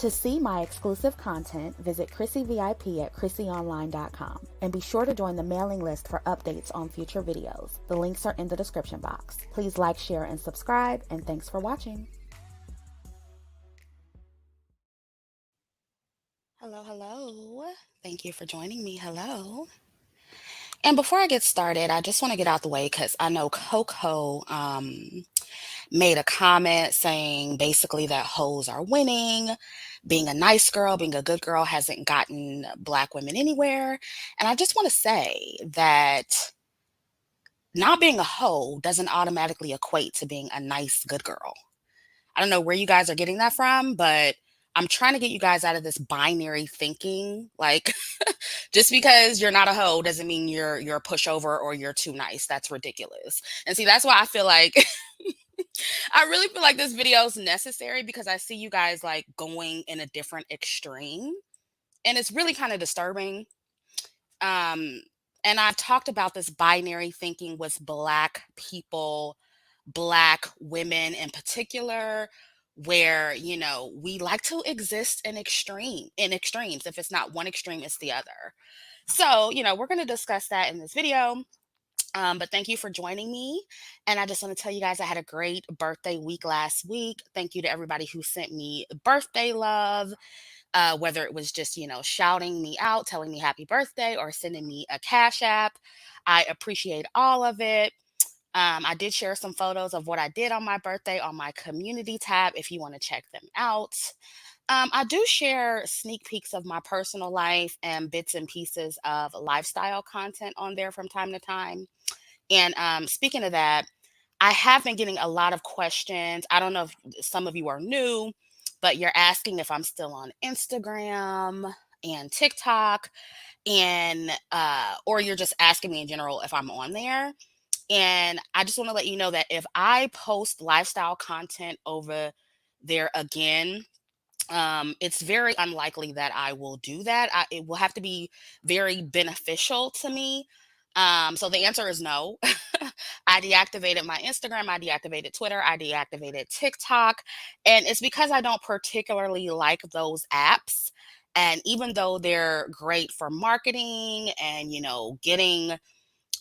To see my exclusive content, visit Chrissy VIP at ChrissyOnline.com and be sure to join the mailing list for updates on future videos. The links are in the description box. Please like, share, and subscribe, and thanks for watching. Hello. Thank you for joining me. Hello. And before I get started, I just want to get out the way because I know Coco made a comment saying basically that hoes are winning. Being a nice girl, being a good girl hasn't gotten Black women anywhere. And I just want to say that not being a hoe doesn't automatically equate to being a nice, good girl. I don't know where you guys are getting that from, but I'm trying to get you guys out of this binary thinking. Like, just because you're not a hoe doesn't mean you're a pushover or you're too nice. That's ridiculous. And see, that's why I feel like I really feel like this video is necessary because I see you guys like going in a different extreme, and it's really kind of disturbing. And I've talked about this binary thinking with Black people, Black women in particular, where, you know, we like to exist in extremes. If it's not one extreme, it's the other. So, you know, we're going to discuss that in this video. But thank you for joining me. And I just want to tell you guys I had a great birthday week last week. Thank you to everybody who sent me birthday love, whether it was just, you know, shouting me out, telling me happy birthday, or sending me a Cash App. I appreciate all of it. I did share some photos of what I did on my birthday on my community tab if you want to check them out. I do share sneak peeks of my personal life and bits and pieces of lifestyle content on there from time to time. And speaking of that, I have been getting a lot of questions. I don't know if some of you are new, but you're asking if I'm still on Instagram and TikTok, and or you're just asking me in general if I'm on there. And I just want to let you know that if I post lifestyle content over there again, it's very unlikely that I will do that. It will have to be very beneficial to me. So the answer is no. I deactivated my Instagram, I deactivated Twitter, I deactivated TikTok, and it's because I don't particularly like those apps. And even though they're great for marketing and, you know, getting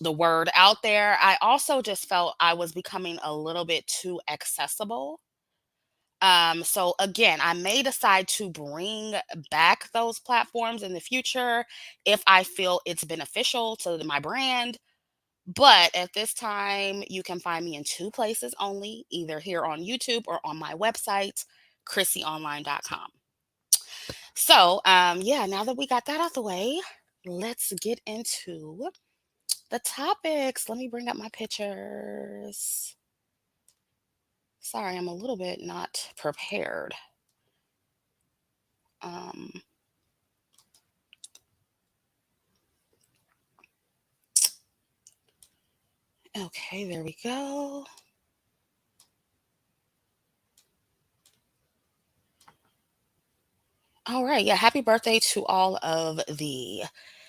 the word out there, I also just felt I was becoming a little bit too accessible. So again, I may decide to bring back those platforms in the future if I feel it's beneficial to my brand. But at this time, you can find me in two places only, either here on YouTube or on my website, ChrissyOnline.com. So, yeah, now that we got that out the way, let's get into the topics. Let me bring up my pictures. Sorry, I'm a little bit not prepared. Um, okay, there we go. All right, yeah, happy birthday to all of the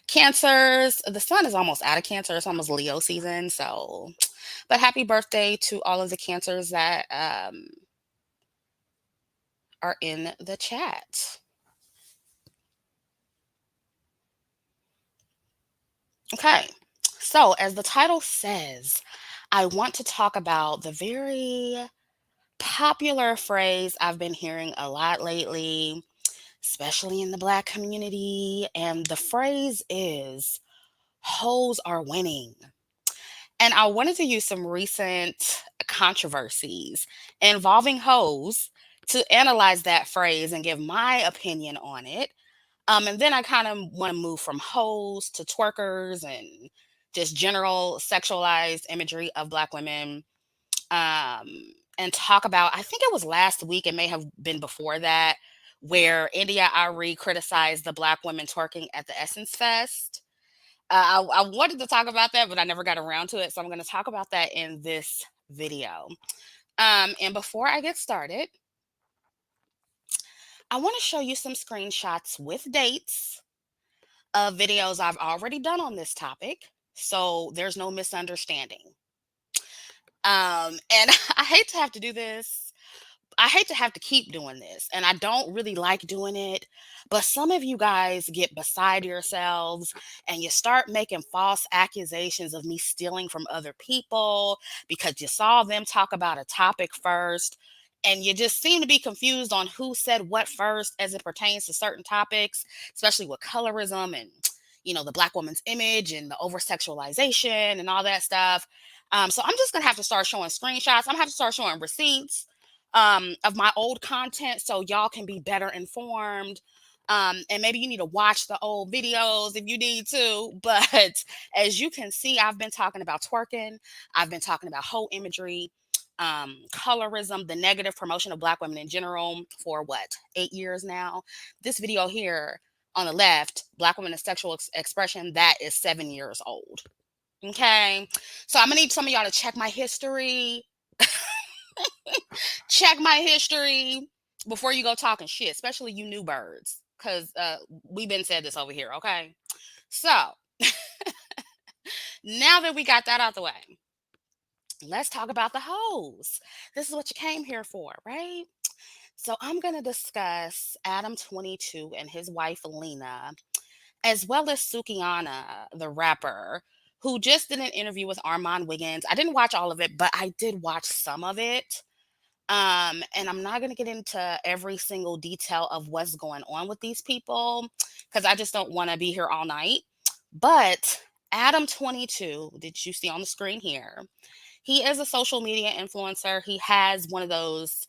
Cancers. The sun is almost out of Cancer. It's almost Leo season, so but happy birthday to all of the Cancers that are in the chat. Okay, so as the title says, I want to talk about the very popular phrase I've been hearing a lot lately, especially in the Black community. And the phrase is hoes are winning. And I wanted to use some recent controversies involving hoes to analyze that phrase and give my opinion on it. And then I kind of want to move from hoes to twerkers and just general sexualized imagery of Black women, um, and talk about, I think it was last week, it may have been before that, where Arie criticized the Black women twerking at the Essence Fest. I wanted to talk about that, but I never got around to it. So I'm going to talk about that in this video. And before I get started, I want to show you some screenshots with dates of videos I've already done on this topic, so there's no misunderstanding. And I hate to have to do this. I hate to have to keep doing this, and I don't really like doing it, but some of you guys get beside yourselves and you start making false accusations of me stealing from other people because you saw them talk about a topic first. And you just seem to be confused on who said what first as it pertains to certain topics, especially with colorism and, the black woman's image and the over sexualization and all that stuff. So I'm just gonna have to start showing screenshots. I'm gonna have to start showing receipts of my old content so y'all can be better informed. And maybe you need to watch the old videos if you need to. But as you can see, I've been talking about twerking, I've been talking about whole imagery, colorism, the negative promotion of black women in general for what, 8 years now. This video here on the left, Black women and sexual expression, that is 7 years old. Okay. So I'm gonna need some of y'all to check my history. Check my history before you go talking shit, especially you new birds. Cause we've been said this over here, okay? So now that we got that out the way, let's talk about the hoes. This is what you came here for, right? So I'm gonna discuss Adam22 and his wife Lena, as well as Sukihana, the rapper, who just did an interview with Armand Wiggins. I didn't watch all of it, but I did watch some of it. And I'm not going to get into every single detail of what's going on with these people because I just don't want to be here all night. But Adam22, that you see on the screen here, he is a social media influencer. He has one of those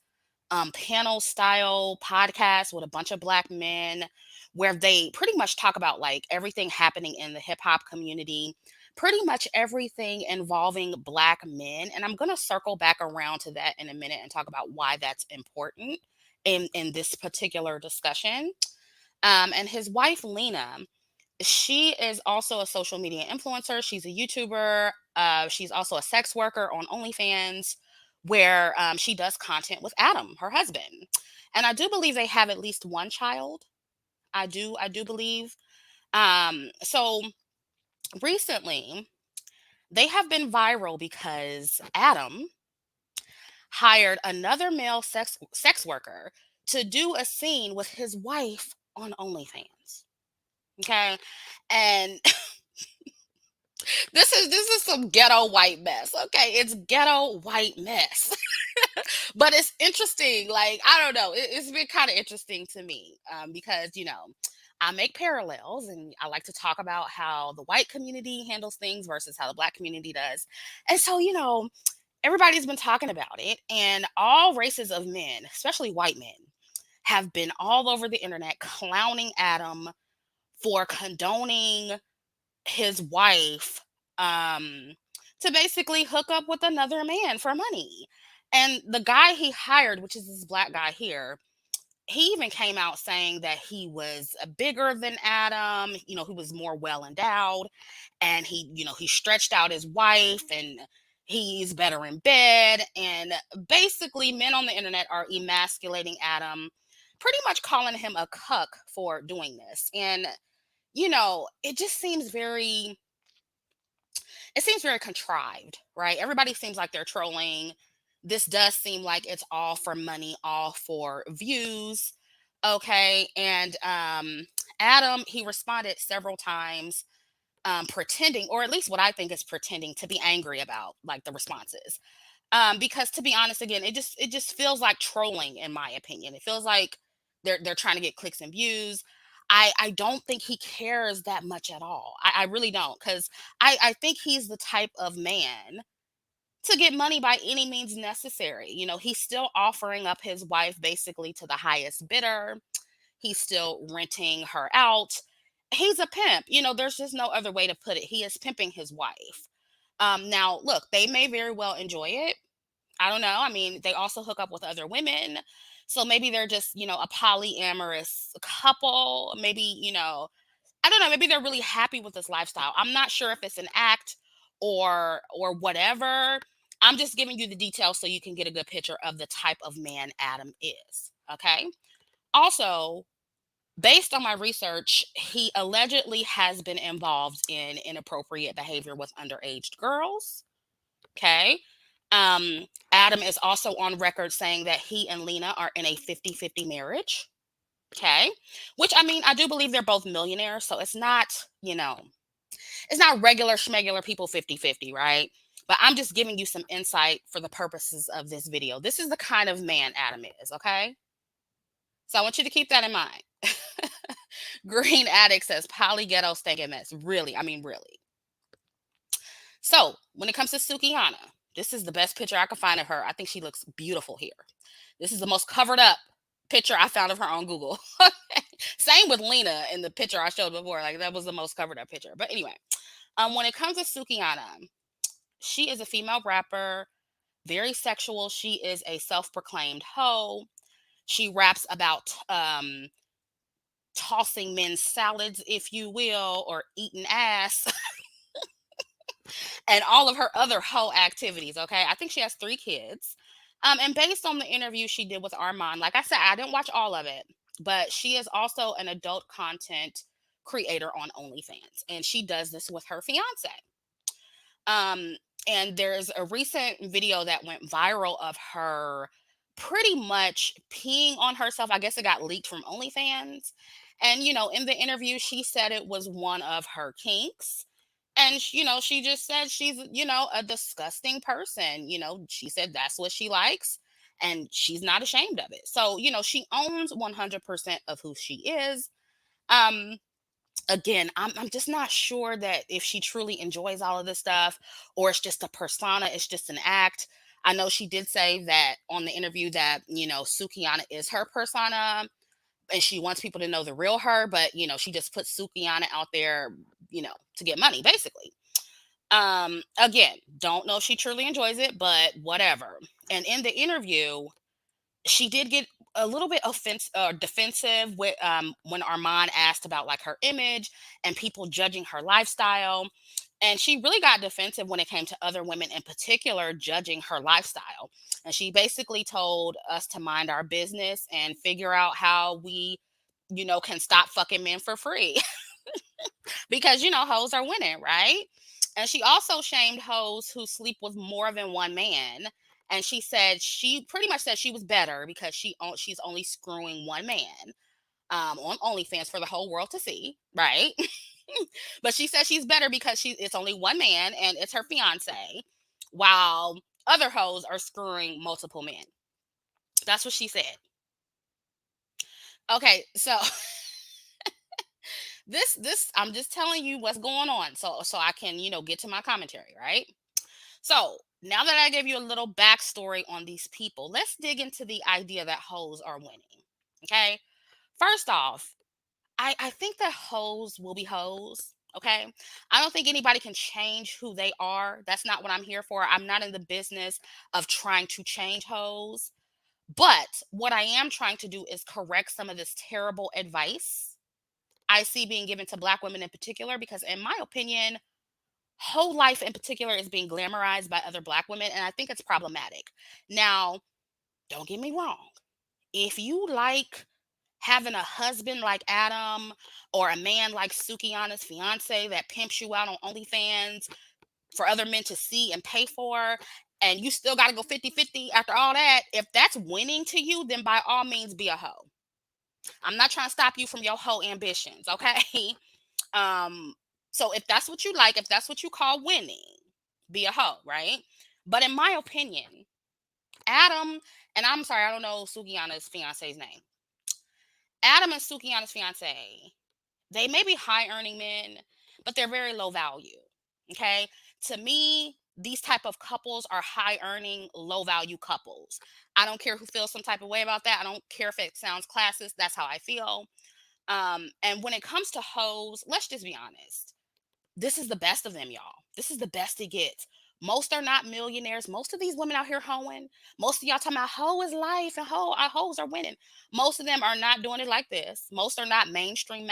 panel style podcasts with a bunch of black men where they pretty much talk about like everything happening in the hip hop community, pretty much everything involving black men. And I'm going to circle back around to that in a minute and talk about why that's important in this particular discussion. And his wife, Lena, she is also a social media influencer. She's a YouTuber. She's also a sex worker on OnlyFans, where she does content with Adam, her husband. And I do believe they have at least one child. I do believe. So recently, they have been viral because Adam hired another male sex worker to do a scene with his wife on OnlyFans. Okay, and this is some ghetto white mess. Okay, it's ghetto white mess. But it's interesting. Like, I don't know, it's been kind of interesting to me because I make parallels and I like to talk about how the white community handles things versus how the black community does. And so, everybody's been talking about it, and all races of men, especially white men, have been all over the internet clowning Adam for condoning his wife um to basically hook up with another man for money. And the guy he hired, which is this black guy here, he even came out saying that he was bigger than Adam, he was more well endowed, and he stretched out his wife and he's better in bed. And basically, men on the internet are emasculating Adam, pretty much calling him a cuck for doing this. And it just seems very contrived, right? Everybody seems like they're trolling. This does seem like it's all for money, all for views. Okay. And Adam, he responded several times, pretending, or at least what I think is pretending, to be angry about like the responses. Because to be honest, again, it just feels like trolling, in my opinion. It feels like they're trying to get clicks and views. I don't think he cares that much at all. I really don't, because I think he's the type of man to get money by any means necessary. He's still offering up his wife basically to the highest bidder. He's still renting her out. He's a pimp. There's just no other way to put it. He is pimping his wife. Now, look, they may very well enjoy it. I don't know. I mean, they also hook up with other women. So maybe they're just, a polyamorous couple. Maybe, I don't know, maybe they're really happy with this lifestyle. I'm not sure if it's an act or whatever. I'm just giving you the details so you can get a good picture of the type of man Adam is. Okay? Also, based on my research, he allegedly has been involved in inappropriate behavior with underage girls. Okay. Um, Adam is also on record saying that he and Lena are in a 50-50 marriage. Okay. Which, I mean, I do believe they're both millionaires. So it's not, it's not regular schmegular people 50-50, right? But I'm just giving you some insight for the purposes of this video. This is the kind of man Adam is. Okay. So I want you to keep that in mind. Green Addict says poly ghetto stank mess. Really? I mean, really. So when it comes to Sukihana, this is the best picture I could find of her. I think she looks beautiful here. This is the most covered up picture I found of her on Google. Same with Lena in the picture I showed before. Like that was the most covered up picture. But anyway, when it comes to Sukihana, she is a female rapper, very sexual. She is a self-proclaimed hoe. She raps about tossing men's salads, if you will, or eating ass, and all of her other hoe activities. Okay, I think she has 3 kids. And based on the interview she did with Armand, like I said, I didn't watch all of it, but she is also an adult content creator on OnlyFans, and she does this with her fiance. Um, and there's a recent video that went viral of her pretty much peeing on herself. I guess it got leaked from OnlyFans. And, in the interview, she said it was one of her kinks. And, she just said she's, a disgusting person. She said that's what she likes and she's not ashamed of it. So, she owns 100% of who she is. Um, Again, I'm just not sure that if she truly enjoys all of this stuff or it's just a persona, it's just an act. I know she did say that on the interview that, Sukihana is her persona and she wants people to know the real her, but she just puts Sukihana out there, to get money, basically. Again, don't know if she truly enjoys it, but whatever. And in the interview, she did get a little bit defensive with when Armand asked about like her image and people judging her lifestyle. And she really got defensive when it came to other women in particular judging her lifestyle. And she basically told us to mind our business and figure out how we, can stop fucking men for free. Because, hoes are winning, right? And she also shamed hoes who sleep with more than one man. And she pretty much said she was better because she's only screwing one man on OnlyFans for the whole world to see, right? But she said she's better because it's only one man and it's her fiance, while other hoes are screwing multiple men. That's what she said. Okay, so this I'm just telling you what's going on, so I can get to my commentary, right? So now that I gave you a little backstory on these people, let's dig into the idea that hoes are winning. Okay, first off, I think that hoes will be hoes. Okay, I don't think anybody can change who they are. That's not what I'm here for. I'm not in the business of trying to change hoes. But what I am trying to do is correct some of this terrible advice I see being given to Black women in particular, because in my opinion, whole life in particular is being glamorized by other Black women, and I think it's problematic. Now, don't get me wrong. If you like having a husband like Adam or a man like Sukihana's fiance that pimps you out on OnlyFans for other men to see and pay for, and you still got to go 50-50 after all that, if that's winning to you, then by all means be a hoe. I'm not trying to stop you from your hoe ambitions, okay? Um, so if that's what you like, if that's what you call winning, be a hoe, right? But in my opinion, Adam, and I'm sorry, I don't know Sukihana's fiance's name. Adam and Sukihana's fiance, they may be high earning men, but they're very low value. Okay. To me, these type of couples are high earning, low value couples. I don't care who feels some type of way about that. I don't care if it sounds classist. That's how I feel. And when it comes to hoes, let's just be honest. This is the best of them, y'all. This is the best it gets. Most are not millionaires. Most of these women out here hoeing. Most of y'all talking about hoe is life and our hoes are winning. Most of them are not doing it like this. Most are not mainstream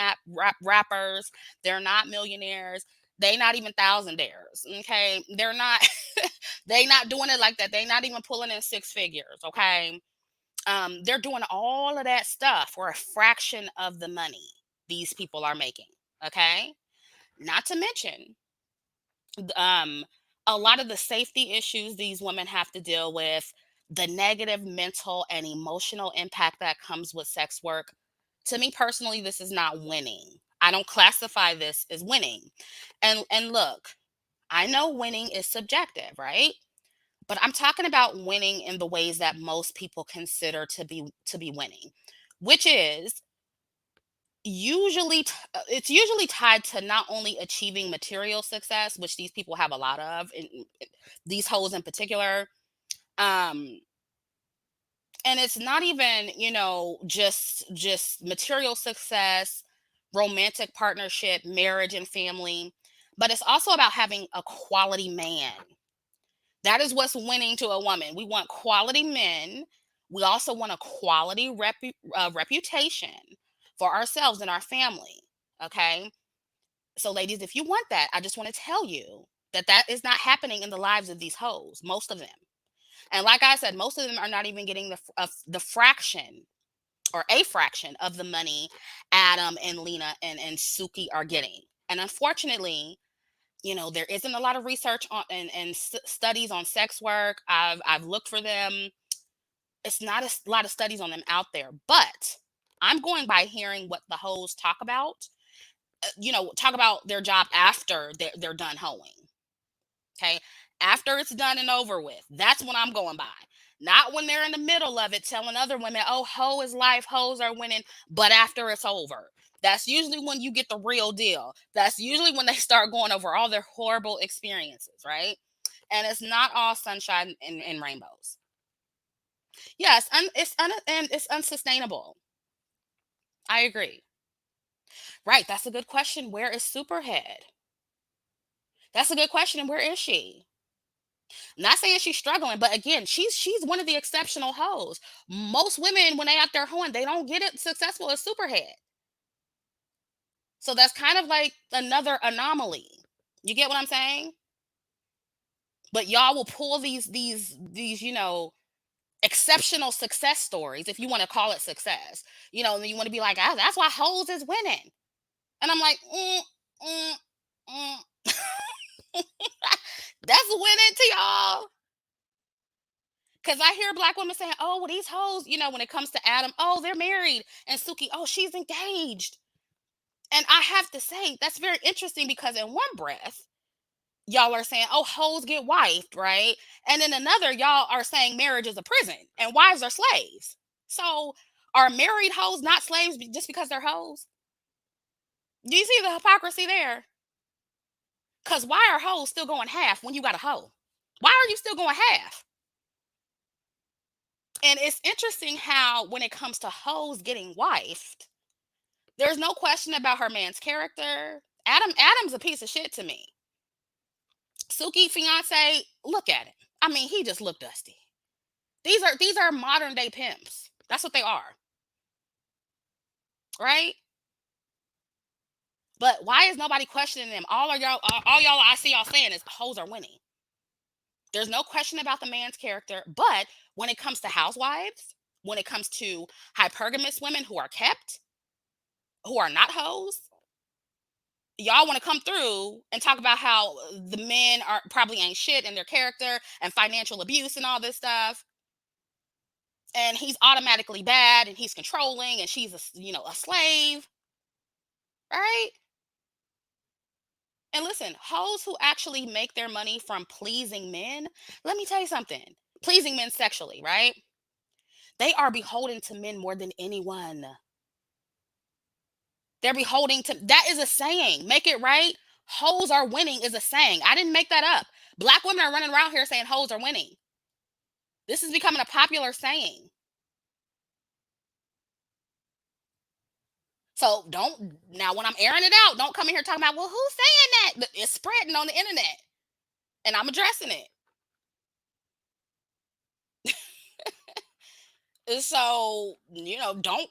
rappers. They're not millionaires. They not even thousandaires. Okay, they're not. They not doing it like that. They not even pulling in 6 figures. Okay, they're doing all of that stuff for a fraction of the money these people are making. Okay, not to mention, um, a lot of the safety issues these women have to deal with, the negative mental and emotional impact that comes with sex work. To me personally, this is not winning. I don't classify this as winning. And look, I know winning is subjective, right? But I'm talking about winning in the ways that most people consider to be winning, which is it's usually tied to not only achieving material success, which these people have a lot of, these hoes in particular. Um, and it's not even, just material success, romantic partnership, marriage, and family, but it's also about having a quality man. That is what's winning to a woman. We want quality men. We also want a quality reputation for ourselves and our family. Okay. So, ladies, if you want that, I just want to tell you that that is not happening in the lives of these hoes, most of them. And like I said, most of them are not even getting the fraction or a fraction of the money Adam and Lena and Suki are getting. And unfortunately, there isn't a lot of research on and studies on sex work. I've looked for them. It's not lot of studies on them out there, but I'm going by hearing what the hoes talk about. Talk about their job after they're done hoeing. Okay, after it's done and over with, that's what I'm going by. Not when they're in the middle of it, telling other women, "Oh, hoe is life, hoes are winning," but after it's over. That's usually when you get the real deal. That's usually when they start going over all their horrible experiences, right? And it's not all sunshine and rainbows. Yes, and it's unsustainable. I agree. Right, that's a good question. Where is Superhead? That's a good question. And where is she? Not saying she's struggling, but again, she's one of the exceptional hoes. Most women, when they out there hoeing, they don't get it successful as Superhead. So that's kind of like another anomaly. You get what I'm saying? But y'all will pull these exceptional success stories, if you want to call it success. And you want to be like, "Ah, that's why hoes is winning." And I'm like, mm, mm. That's winning to y'all. Because I hear black women saying, "Oh, well, these hoes, when it comes to Adam, oh, they're married. And Suki, oh, she's engaged." And I have to say, that's very interesting because in one breath, y'all are saying, "Oh, hoes get wifed," right? And in another, y'all are saying marriage is a prison and wives are slaves. So are married hoes not slaves just because they're hoes? Do you see the hypocrisy there? Because why are hoes still going half when you got a hoe? Why are you still going half? And it's interesting how when it comes to hoes getting wifed, there's no question about her man's character. Adam's a piece of shit to me. Suki fiance, look at him. I mean, he just look dusty. These are modern day pimps. That's what they are, right? But why is nobody questioning them? All y'all I see y'all saying is hoes are winning. There's no question about the man's character, but when it comes to housewives, when it comes to hypergamous women who are kept, who are not hoes, y'all want to come through and talk about how the men are probably ain't shit in their character and financial abuse and all this stuff, and he's automatically bad and he's controlling and she's a slave, right? And listen, hoes who actually make their money from pleasing men, let me tell you something. Pleasing men sexually, right? They are beholden to men more than anyone. They're beholden to, that is a saying. Make it right. Hoes are winning is a saying. I didn't make that up. Black women are running around here saying hoes are winning. This is becoming a popular saying. So don't, now when I'm airing it out, don't come in here talking about, "Well, who's saying that?" But it's spreading on the internet and I'm addressing it. And so, don't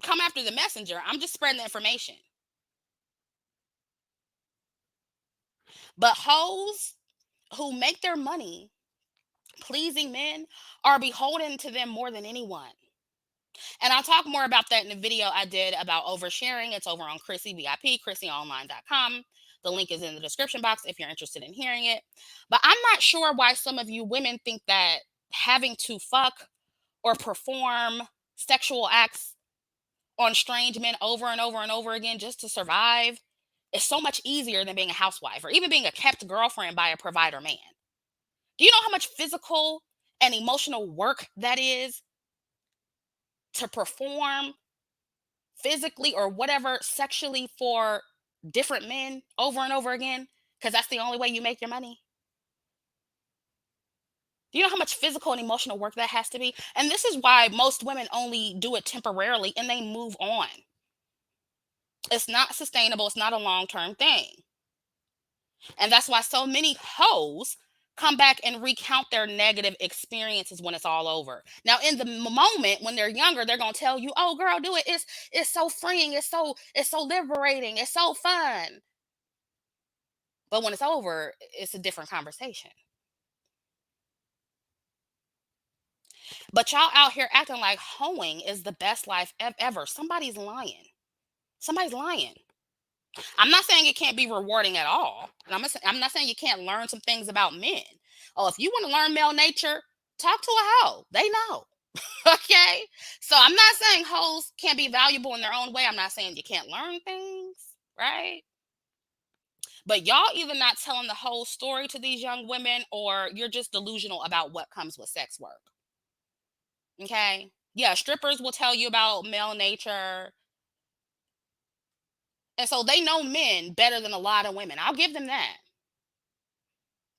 come after the messenger. I'm just spreading the information. But hoes who make their money pleasing men are beholden to them more than anyone. And I'll talk more about that in the video I did about oversharing. It's over on Chrissy VIP, ChrissyOnline.com. The link is in the description box if you're interested in hearing it. But I'm not sure why some of you women think that having to fuck or perform sexual acts on strange men over and over and over again just to survive is so much easier than being a housewife or even being a kept girlfriend by a provider man. Do you know how much physical and emotional work that is to perform physically or whatever sexually for different men over and over again? Because that's the only way you make your money. Do you know how much physical and emotional work that has to be? And this is why most women only do it temporarily and they move on. It's not sustainable, it's not a long term thing. And that's why so many hoes come back and recount their negative experiences when it's all over. Now, in the moment when they're younger, they're gonna tell you, "Oh, girl, do it. It's so freeing. It's so liberating. It's so fun." But when it's over, it's a different conversation. But y'all out here acting like hoeing is the best life ever. Somebody's lying. Somebody's lying. I'm not saying it can't be rewarding at all. And I'm not saying you can't learn some things about men. Oh, if you want to learn male nature, talk to a hoe. They know. Okay. So I'm not saying hoes can't be valuable in their own way. I'm not saying you can't learn things, right? But y'all either not telling the whole story to these young women or you're just delusional about what comes with sex work. Okay. Yeah, strippers will tell you about male nature. And so they know men better than a lot of women. I'll give them that.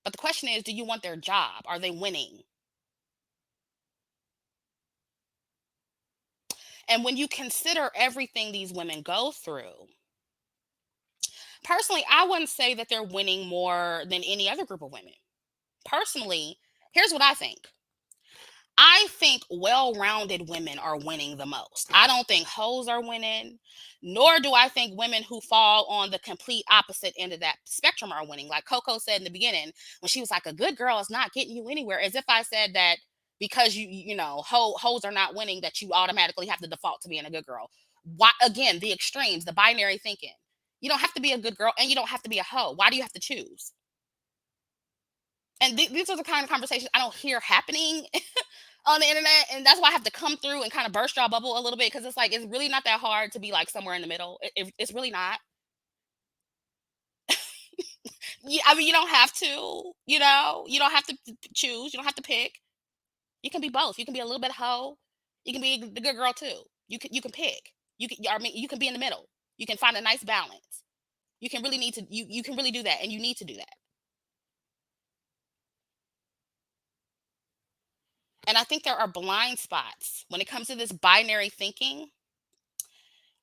But the question is, do you want their job? Are they winning? And when you consider everything these women go through, personally, I wouldn't say that they're winning more than any other group of women. Personally, here's what I think. I think well-rounded women are winning the most. I don't think hoes are winning, nor do I think women who fall on the complete opposite end of that spectrum are winning. Like Coco said in the beginning, when she was like, "A good girl is not getting you anywhere," as if I said that because hoes are not winning, that you automatically have to default to being a good girl. Why again, the extremes, the binary thinking. You don't have to be a good girl and you don't have to be a hoe. Why do you have to choose? And these are the kind of conversations I don't hear happening on the internet, and that's why I have to come through and kind of burst your bubble a little bit because it's like it's really not that hard to be like somewhere in the middle. It's really not. Yeah, I mean, you don't have to. You don't have to choose. You don't have to pick. You can be both. You can be a little bit hoe. You can be the good girl too. You can pick. I mean, you can be in the middle. You can find a nice balance. You can really need to. You can really do that, and you need to do that. And I think there are blind spots when it comes to this binary thinking.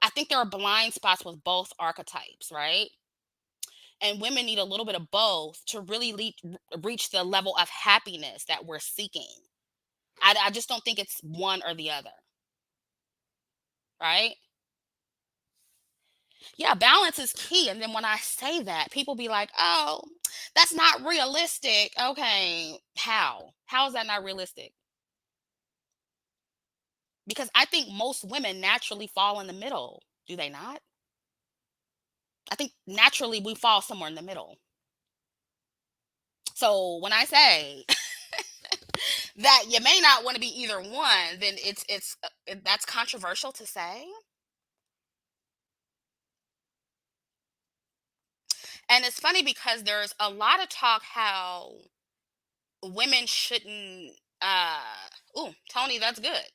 I think there are blind spots with both archetypes, right? And women need a little bit of both to really reach the level of happiness that we're seeking. I just don't think it's one or the other, right? Yeah, balance is key. And then when I say that, people be like, "Oh, that's not realistic." Okay, how is that not realistic? Because I think most women naturally fall in the middle, do they not? I think naturally we fall somewhere in the middle. So when I say that you may not want to be either one, then that's controversial to say. And it's funny because there's a lot of talk how women shouldn't. Ooh, Tony, that's good.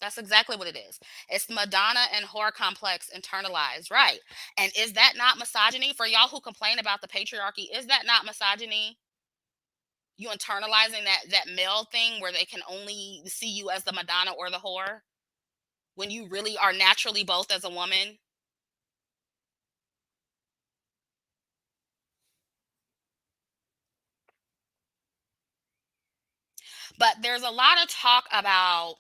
That's exactly what it is. It's Madonna and horror complex internalized, right? And is that not misogyny for y'all who complain about the patriarchy? Is that not misogyny? You internalizing that male thing where they can only see you as the Madonna or the whore when you really are naturally both as a woman. But there's a lot of talk about,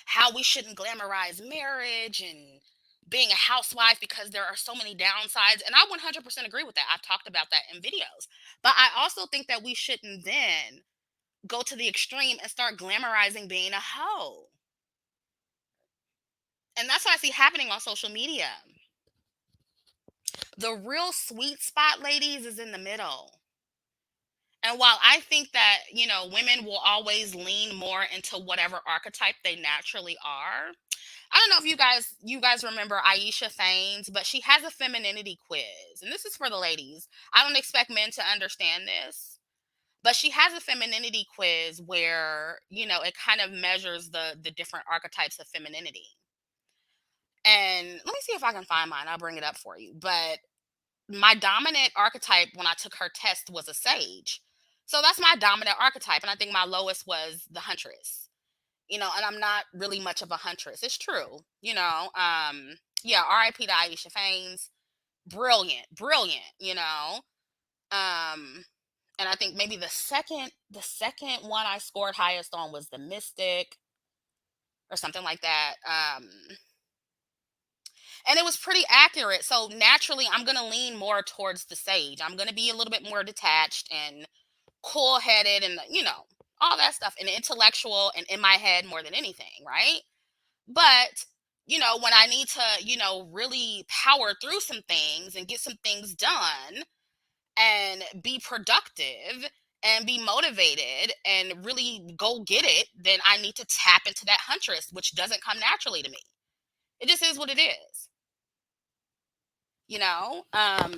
how we shouldn't glamorize marriage and being a housewife because there are so many downsides. And I 100% agree with that. I've talked about that in videos. But I also think that we shouldn't then go to the extreme and start glamorizing being a hoe. And that's what I see happening on social media. The real sweet spot, ladies, is in the middle. And while I think that, women will always lean more into whatever archetype they naturally are. I don't know if you guys remember Aisha Faines, but she has a femininity quiz. And this is for the ladies. I don't expect men to understand this. But she has a femininity quiz where, it kind of measures the different archetypes of femininity. And let me see if I can find mine. I'll bring it up for you. But my dominant archetype when I took her test was a sage. So that's my dominant archetype. And I think my lowest was the huntress. And I'm not really much of a huntress. It's true. Yeah, RIP to Aisha Faines. Brilliant, brilliant, Um, and I think maybe the second one I scored highest on was the mystic or something like that. And it was pretty accurate. So naturally, I'm going to lean more towards the sage. I'm going to be a little bit more detached and cool headed and, all that stuff and intellectual and in my head more than anything. Right. But, when I need to, really power through some things and get some things done and be productive and be motivated and really go get it, then I need to tap into that huntress, which doesn't come naturally to me. It just is what it is. you know um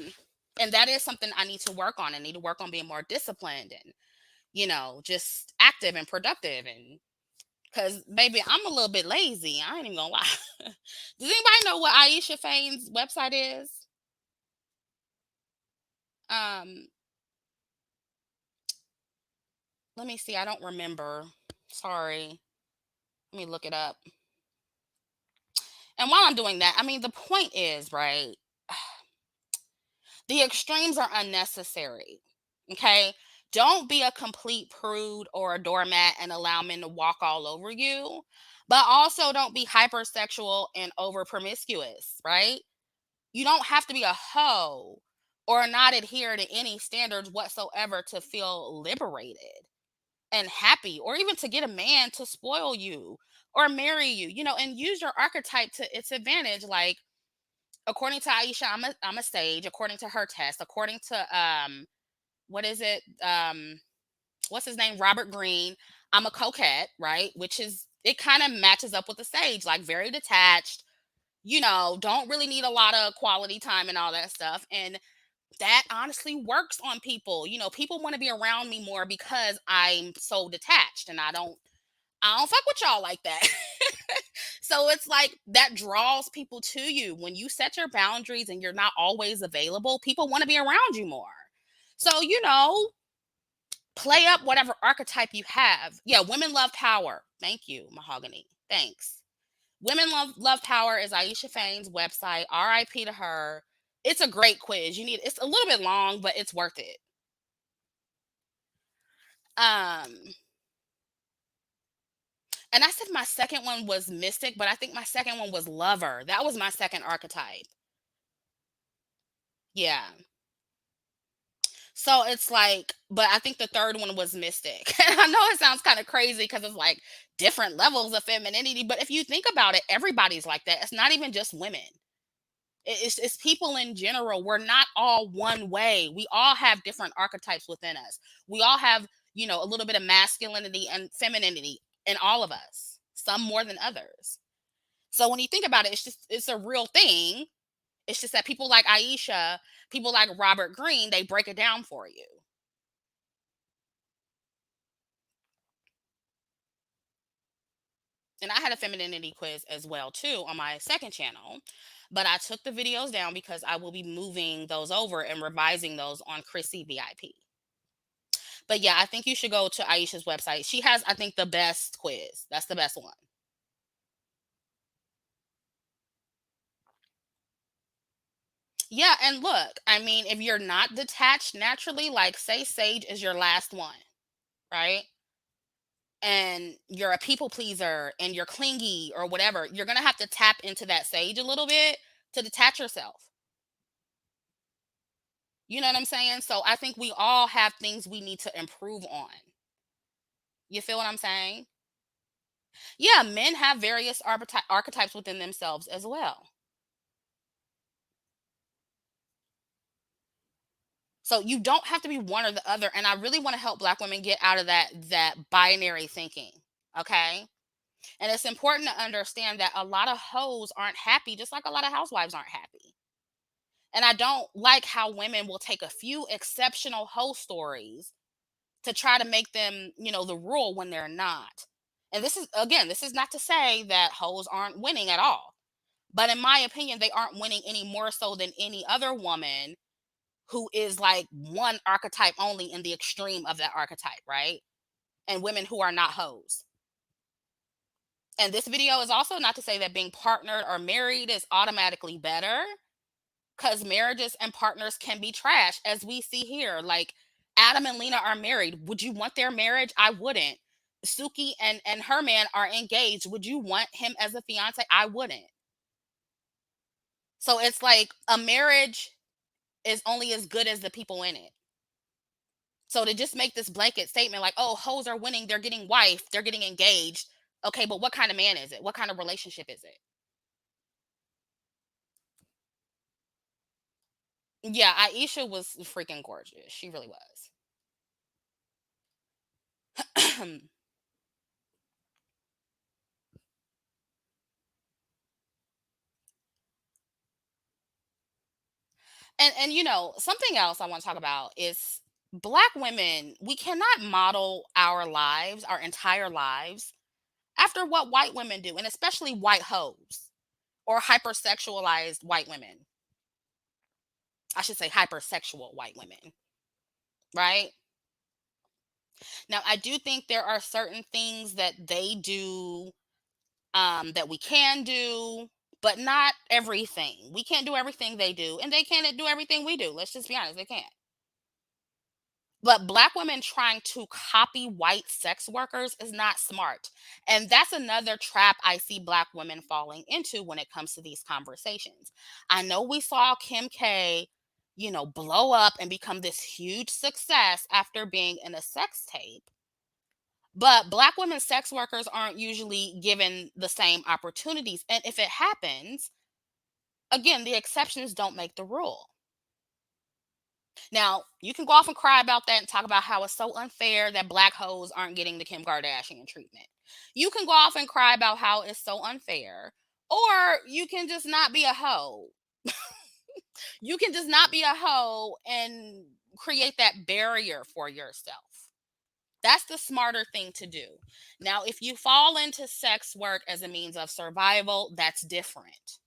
and that is something I need to work on. I need to work on being more disciplined and just active and productive. And because baby, I'm a little bit lazy, I ain't even gonna lie. Does anybody know what Aisha Fane's website is? um let me see, I don't remember. Sorry, let me look it up. And while I'm doing that, I mean, the point is, right, the extremes are unnecessary. Okay. Don't be a complete prude or a doormat and allow men to walk all over you. But also don't be hypersexual and over promiscuous, right? You don't have to be a hoe or not adhere to any standards whatsoever to feel liberated and happy, or even to get a man to spoil you or marry you, and use your archetype to its advantage. Like, according to Aisha, I'm a sage. According to her test, according to what is it? What's his name? Robert Greene. I'm a coquette, right? Which is, it kind of matches up with the sage, like very detached. Don't really need a lot of quality time and all that stuff. And that honestly works on people. People want to be around me more because I'm so detached, and I don't fuck with y'all like that. So it's like that draws people to you. When you set your boundaries and you're not always available, people want to be around you more. So, play up whatever archetype you have. Yeah, women love power. Thank you, Mahogany. Thanks. Women love power is Aisha Fane's website. RIP to her. It's a great quiz. It's a little bit long, but it's worth it. Um, and I said my second one was mystic, but I think my second one was lover. That was my second archetype. Yeah. So it's like, but I think the third one was mystic. And I know it sounds kind of crazy because it's like different levels of femininity, but if you think about it, everybody's like that. It's not even just women. It's people in general. We're not all one way. We all have different archetypes within us. We all have, a little bit of masculinity and femininity in all of us, some more than others. So when you think about it, it's a real thing. It's just that people like Aisha, people like Robert Greene, they break it down for you. And I had a femininity quiz as well too on my second channel, but I took the videos down because I will be moving those over and revising those on Chrissy VIP. But yeah, I think you should go to Aisha's website. She has, I think, the best quiz. That's the best one. Yeah, and look, I mean, if you're not detached naturally, like say Sage is your last one, right? And you're a people pleaser and you're clingy or whatever, you're gonna have to tap into that Sage a little bit to detach yourself. You know what I'm saying? So I think we all have things we need to improve on. You feel what I'm saying? Yeah, men have various archetypes within themselves as well. So you don't have to be one or the other. And I really want to help black women get out of that binary thinking. Okay. And it's important to understand that a lot of hoes aren't happy, just like a lot of housewives aren't happy. And I don't like how women will take a few exceptional hoe stories to try to make them, the rule when they're not. And this is, again, this is not to say that hoes aren't winning at all. But in my opinion, they aren't winning any more so than any other woman who is like one archetype only in the extreme of that archetype, right? And women who are not hoes. And this video is also not to say that being partnered or married is automatically better, because marriages and partners can be trash, as we see here. Like, Adam and Lena are married. Would you want their marriage? I wouldn't. Suki and her man are engaged. Would you want him as a fiance? I wouldn't. So it's like a marriage is only as good as the people in it. So to just make this blanket statement like, oh, hoes are winning, they're getting wife, they're getting engaged. Okay, but what kind of man is it? What kind of relationship is it? Yeah, Aisha was freaking gorgeous. She really was. And something else I want to talk about is black women. We cannot model our lives, our entire lives, after what white women do, and especially white hoes or hypersexualized white women. I should say hypersexual white women, right? Now, I do think there are certain things that they do, that we can do, but not everything. We can't do everything they do, and they can't do everything we do. Let's just be honest, they can't. But black women trying to copy white sex workers is not smart. And that's another trap I see black women falling into when it comes to these conversations. I know we saw Kim K, blow up and become this huge success after being in a sex tape. But black women sex workers aren't usually given the same opportunities. And if it happens, again, the exceptions don't make the rule. Now, you can go off and cry about that and talk about how it's so unfair that black hoes aren't getting the Kim Kardashian treatment. You can go off and cry about how it's so unfair, or you can just not be a hoe. You can just not be a hoe and create that barrier for yourself. That's the smarter thing to do. Now, if you fall into sex work as a means of survival, that's different.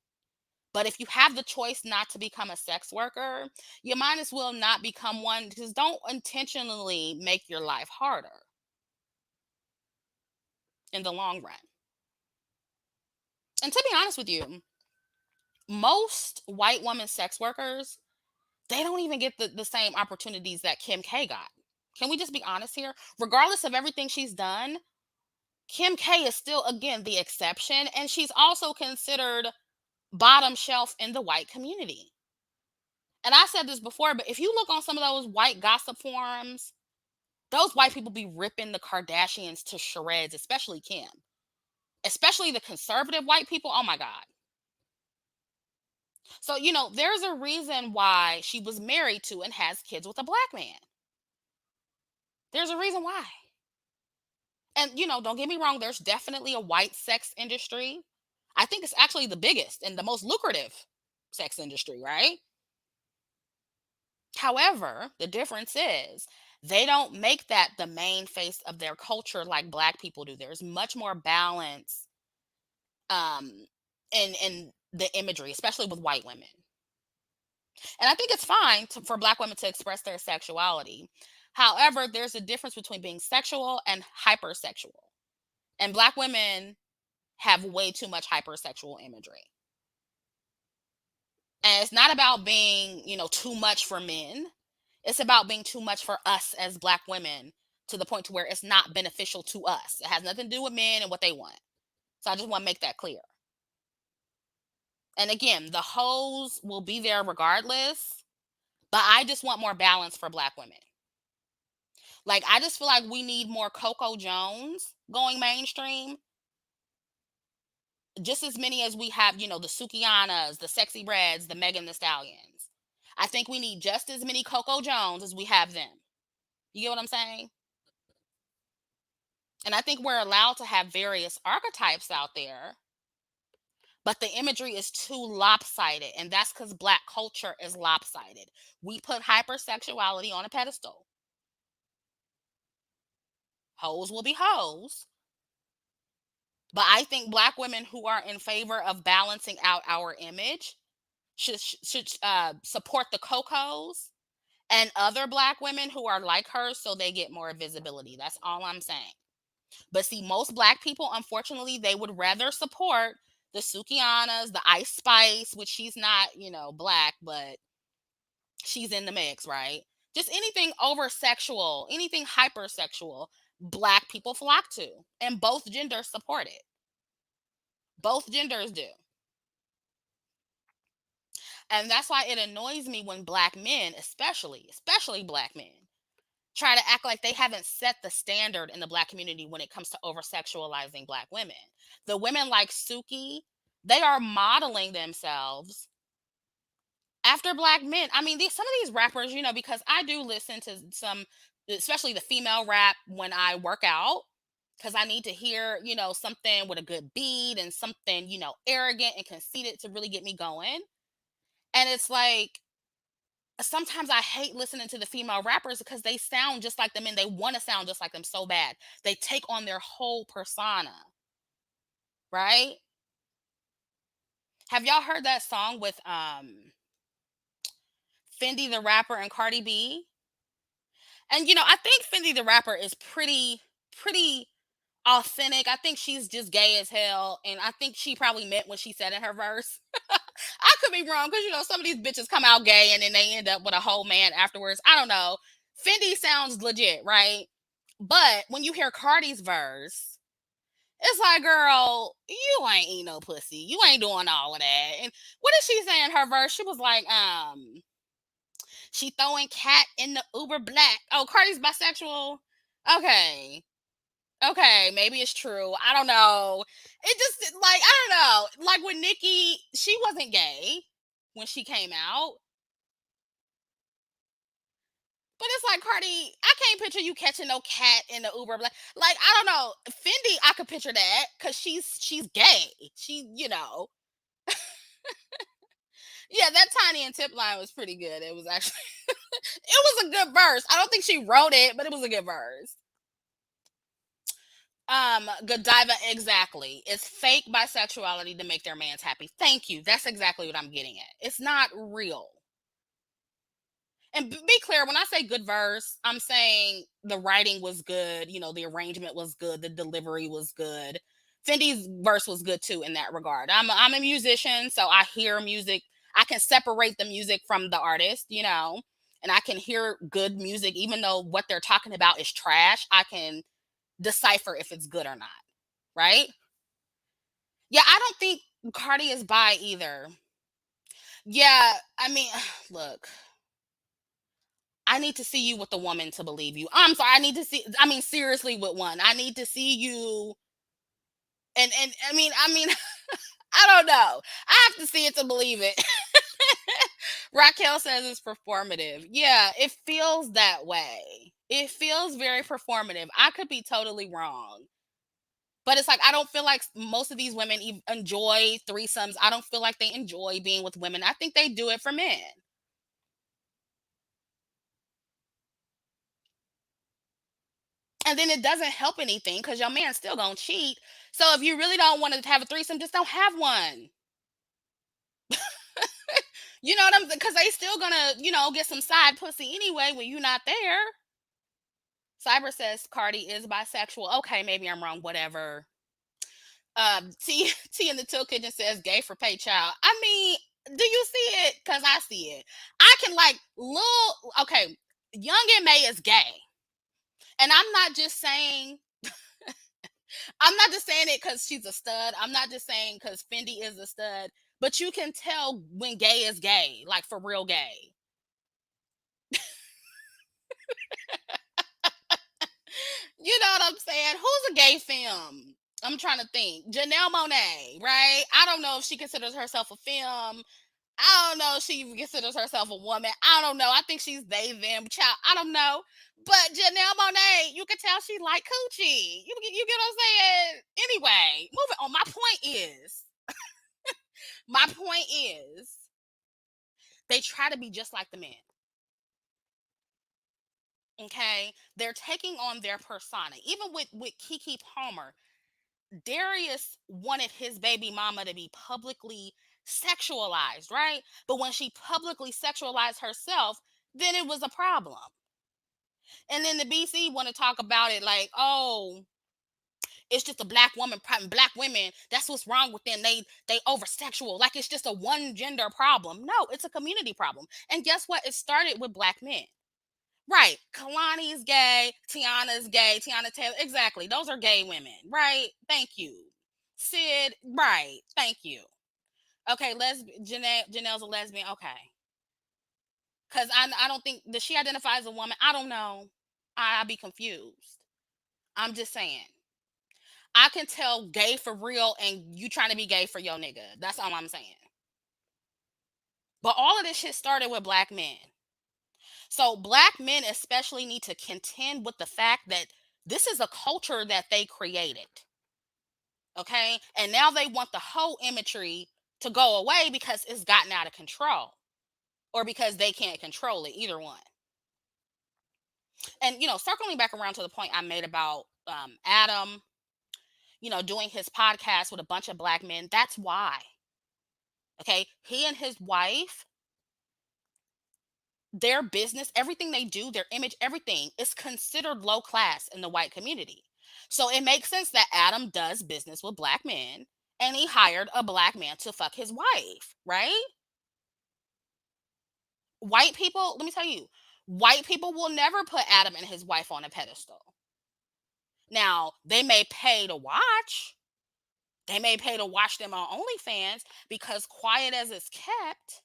But if you have the choice not to become a sex worker, you might as well not become one, because don't intentionally make your life harder in the long run. And to be honest with you, most white women sex workers, they don't even get the same opportunities that Kim K got. Can we just be honest here? Regardless of everything she's done, Kim K is still, again, the exception. And she's also considered bottom shelf in the white community. And I said this before, but if you look on some of those white gossip forums, those white people be ripping the Kardashians to shreds, especially Kim. Especially the conservative white people. Oh my God. So, there's a reason why she was married to and has kids with a black man. There's a reason why. And, don't get me wrong, there's definitely a white sex industry. I think it's actually the biggest and the most lucrative sex industry, right? However, the difference is they don't make that the main face of their culture like black people do. There's much more balance, um in the imagery, especially with white women. And I think it's fine for black women to express their sexuality. However, there's a difference between being sexual and hypersexual. And black women have way too much hypersexual imagery. And it's not about being, too much for men. It's about being too much for us as black women, to the point to where it's not beneficial to us. It has nothing to do with men and what they want. So I just want to make that clear. And again, the hoes will be there regardless, but I just want more balance for black women. Like, I just feel like we need more Coco Jones going mainstream, just as many as we have, the Sukihanas, the Sexy Reds, the Megan the Stallions. I think we need just as many Coco Jones as we have them. You get what I'm saying? And I think we're allowed to have various archetypes out there, but the imagery is too lopsided. And that's because Black culture is lopsided. We put hypersexuality on a pedestal. Hoes will be hoes. But I think Black women who are in favor of balancing out our image should support the Cocos and other Black women who are like her so they get more visibility. That's all I'm saying. But see, most Black people, unfortunately, they would rather support the Sukianas, the Ice Spice, which she's not, Black, but she's in the mix, right? Just anything over sexual, anything hypersexual, Black people flock to. And both genders support it. Both genders do. And that's why it annoys me when Black men, especially Black men, try to act like they haven't set the standard in the Black community when it comes to over sexualizing Black women. The women like Suki, they are modeling themselves after Black men. I mean, some of these rappers, because I do listen to some, especially the female rap when I work out, because I need to hear, something with a good beat and something, arrogant and conceited to really get me going. And it's like, sometimes I hate listening to the female rappers because they sound just like them and they want to sound just like them so bad. They take on their whole persona, right? Have y'all heard that song with Fendi the rapper and Cardi B? And I think Fendi the rapper is pretty authentic. I think she's just gay as hell, and I think she probably meant what she said in her verse. I could be wrong because some of these bitches come out gay and then they end up with a whole man afterwards. I don't know. Fendi sounds legit, right? But when you hear Cardi's verse, it's like, girl, you ain't eating no pussy. You ain't doing all of that. And what did she say in her verse? She was like, she throwing cat in the Uber Black. Oh, Cardi's bisexual. Okay. Okay, maybe it's true. I don't know. It just like, I don't know. Like with Nikki, she wasn't gay when she came out. But it's like, Cardi, I can't picture you catching no cat in the Uber. Like, I don't know. Fendi, I could picture that because she's gay. Yeah, that Tiny and Tip line was pretty good. It was actually it was a good verse. I don't think she wrote it, but it was a good verse. Godiva, exactly. It's fake bisexuality to make their mans happy. Thank you. That's exactly what I'm getting at. It's not real. And be clear, when I say good verse, I'm saying the writing was good, the arrangement was good, the delivery was good. Fendi's verse was good too in that regard. I'm a musician, so I hear music. I can separate the music from the artist, and I can hear good music even though what they're talking about is trash. I can decipher if it's good or not, right? Yeah, I don't think Cardi is bi either. Yeah, I mean, look, I need to see you with a woman to believe you. I'm sorry. I mean, seriously, with one. I need to see you. And I mean, I don't know. I have to see it to believe it. Raquel says it's performative. Yeah, it feels that way. It feels very performative. I could be totally wrong. But it's like, I don't feel like most of these women enjoy threesomes. I don't feel like they enjoy being with women. I think they do it for men. And then it doesn't help anything because your man's still gonna cheat. So if you really don't want to have a threesome, just don't have one. You know what I'm saying? Because they still gonna, get some side pussy anyway when you're not there. Cyber says Cardi is bisexual. Okay, maybe I'm wrong. Whatever. T in the Till Kitchen says gay for pay child. I mean, do you see it? Because I see it. I can like little. Okay, Young and May is gay, and I'm not just saying it because she's a stud. I'm not just saying because Fendi is a stud. But you can tell when gay is gay, like for real gay. You know what I'm saying? Who's a gay femme? I'm trying to think. Janelle Monae, right? I don't know if she considers herself a femme. I don't know if she even considers herself a woman. I don't know. I think she's they, them, child. I don't know. But Janelle Monae, you can tell she like coochie. You get what I'm saying? Anyway, moving on. My point is, they try to be just like the men. Okay, they're taking on their persona. Even with Kiki Palmer, Darius wanted his baby mama to be publicly sexualized, right? But when she publicly sexualized herself, then it was a problem. And then the BC want to talk about it like, oh, it's just a black woman, black women. That's what's wrong with them. They over sexual, like it's just a one gender problem. No, it's a community problem. And guess what? It started with black men. Right. Kalani's gay. Tiana's gay. Tiana Taylor. Exactly. Those are gay women. Right. Thank you. Sid. Right. Thank you. Okay. Janelle's a lesbian. Okay. Because I don't think, does she identify as a woman? I don't know. I'd be confused. I'm just saying. I can tell gay for real and you trying to be gay for your nigga. That's all I'm saying. But all of this shit started with black men. So black men especially need to contend with the fact that this is a culture that they created. Okay? And now they want the whole imagery to go away because it's gotten out of control or because they can't control it, either one. And circling back around to the point I made about Adam, doing his podcast with a bunch of black men, that's why. Okay? He and his wife, their business, everything they do, their image, everything is considered low class in the white community. So it makes sense that Adam does business with black men and he hired a black man to fuck his wife, right? White people, let me tell you, white people will never put Adam and his wife on a pedestal. Now, they may pay to watch. They may pay to watch them on OnlyFans because quiet as it's kept,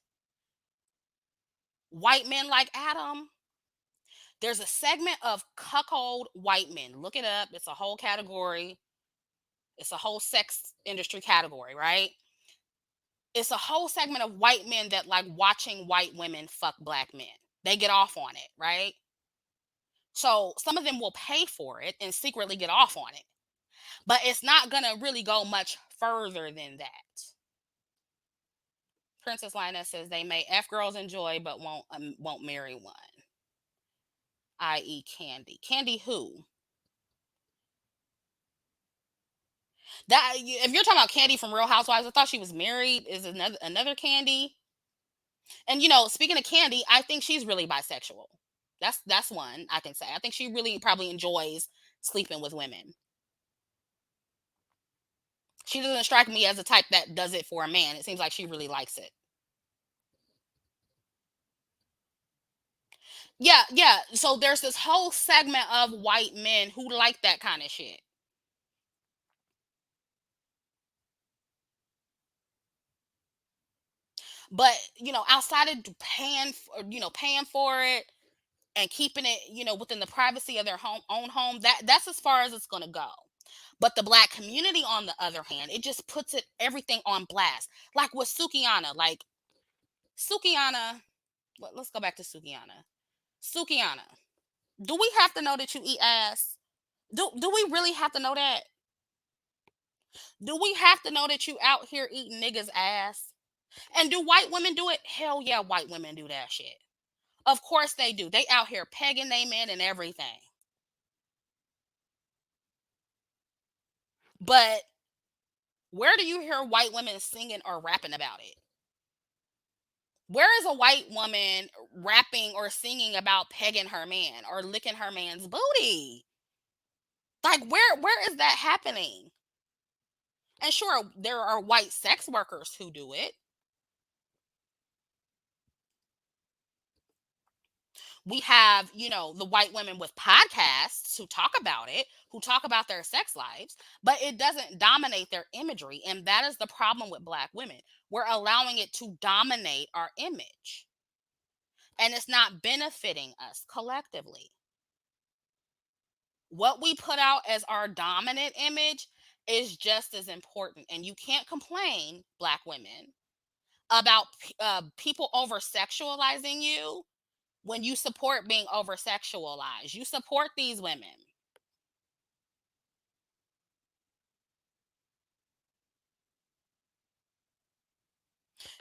white men like Adam, there's a segment of cuckold white men. Look it up. It's a whole category. It's a whole sex industry category, right? It's a whole segment of white men that like watching white women fuck black men. They get off on it, right? So some of them will pay for it and secretly get off on it. But it's not going to really go much further than that. Princess Lioness says they may F girls enjoy but won't marry one. I.e. Candy. Candy who? That if you're talking about Candy from Real Housewives, I thought she was married. Is another Candy? And speaking of Candy, I think she's really bisexual. That's one I can say. I think she really probably enjoys sleeping with women. She doesn't strike me as the type that does it for a man. It seems like she really likes it. Yeah, yeah. So there's this whole segment of white men who like that kind of shit. But outside of paying for it and keeping it, within the privacy of their own home, that's as far as it's gonna go. But the black community, on the other hand, it just puts it everything on blast. Like with Sukihana, Sukihana. Let's go back to Sukihana. Sukihana, do we have to know that you eat ass? Do we really have to know that? Do we have to know that you out here eating niggas ass? And do white women do it? Hell yeah, white women do that shit. Of course they do. They out here pegging they men and everything. But where do you hear white women singing or rapping about it? Where is a white woman rapping or singing about pegging her man or licking her man's booty? Like where is that happening? And sure, there are white sex workers who do it. We have, the white women with podcasts who talk about it, who talk about their sex lives, but it doesn't dominate their imagery. And that is the problem with black women. We're allowing it to dominate our image, and it's not benefiting us collectively. What we put out as our dominant image is just as important. And you can't complain, Black women, about people over sexualizing you when you support being over sexualized. You support these women.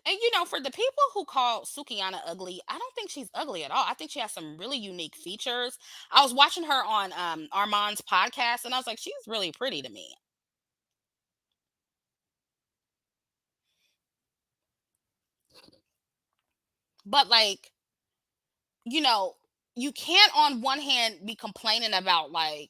And for the people who call Sukihana ugly, I don't think she's ugly at all. I think she has some really unique features. I was watching her on Armand's podcast, and I was like, she's really pretty to me. But like, you know, you can't on one hand be complaining about like,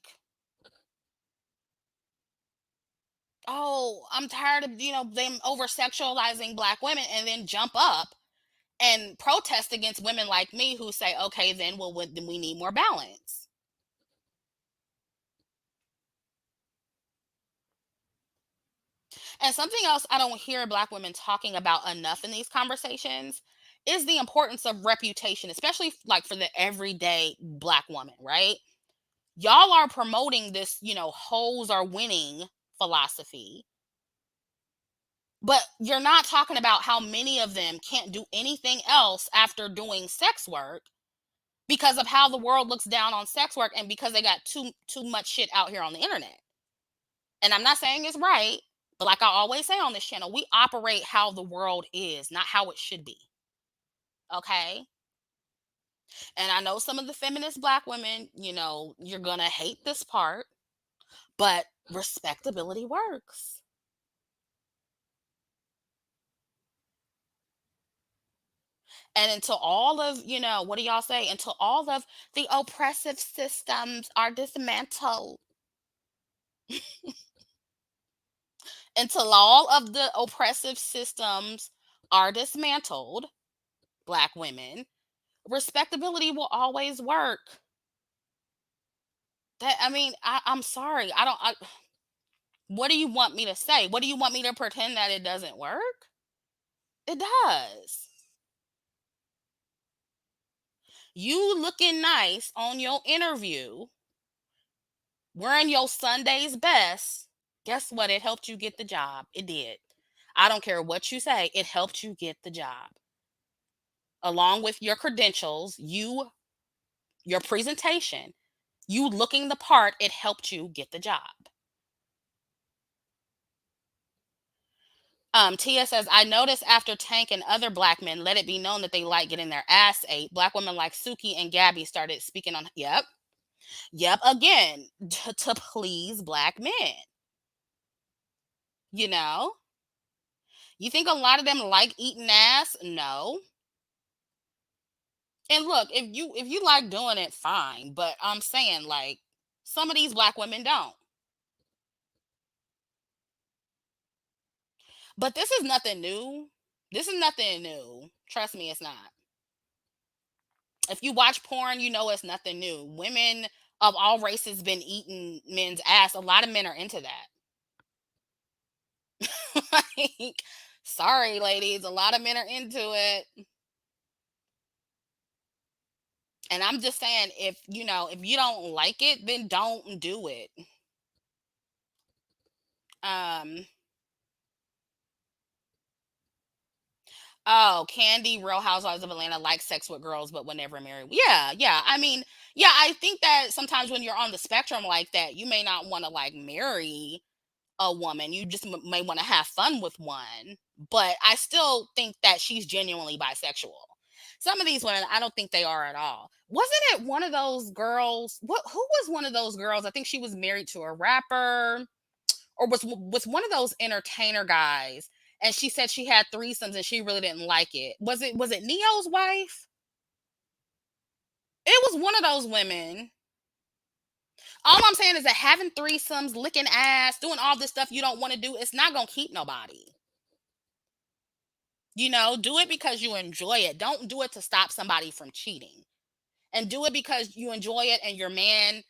oh, I'm tired of them over sexualizing Black women, and then jump up and protest against women like me who say, okay, then then we need more balance. And something else I don't hear Black women talking about enough in these conversations is the importance of reputation, especially like for the everyday Black woman, right? Y'all are promoting this, hoes are winning philosophy, but you're not talking about how many of them can't do anything else after doing sex work because of how the world looks down on sex work and because they got too much shit out here on the internet. And I'm not saying it's right, but like I always say on this channel, we operate how the world is, not how it should be. Okay? And I know some of the feminist Black women, you're going to hate this part, but respectability works. And until all of, what do y'all say? Until all of the oppressive systems are dismantled, until all of the oppressive systems are dismantled, Black women, respectability will always work. I'm sorry. What do you want me to say? What do you want me to pretend that it doesn't work? It does. You looking nice on your interview, wearing your Sunday's best, guess what? It helped you get the job. It did. I don't care what you say, it helped you get the job. Along with your credentials, your presentation, you looking the part, it helped you get the job. Tia says, I noticed after Tank and other Black men let it be known that they like getting their ass ate, Black women like Suki and Gabby started speaking on, yep, again, to please Black men. You know? You think a lot of them like eating ass? No. And look, if you like doing it, fine. But I'm saying like some of these Black women don't. But this is nothing new. This is nothing new. Trust me, it's not. If you watch porn, you know it's nothing new. Women of all races been eating men's ass. A lot of men are into that. Like, sorry, ladies, a lot of men are into it. And I'm just saying, if you don't like it, then don't do it. Um, oh, Candy, Real Housewives of Atlanta likes sex with girls, but would never marry. Yeah, yeah. Yeah, I think that sometimes when you're on the spectrum like that, you may not want to like marry a woman. You just may want to have fun with one. But I still think that she's genuinely bisexual. Some of these women, I don't think they are at all. Wasn't it one of those girls? Who was one of those girls? I think she was married to a rapper, or was one of those entertainer guys. And she said she had threesomes and she really didn't like it. Was it Neo's wife? It was one of those women. All I'm saying is that having threesomes, licking ass, doing all this stuff you don't want to do, it's not gonna keep nobody. Do it because you enjoy it. Don't do it to stop somebody from cheating. And do it because you enjoy it and your man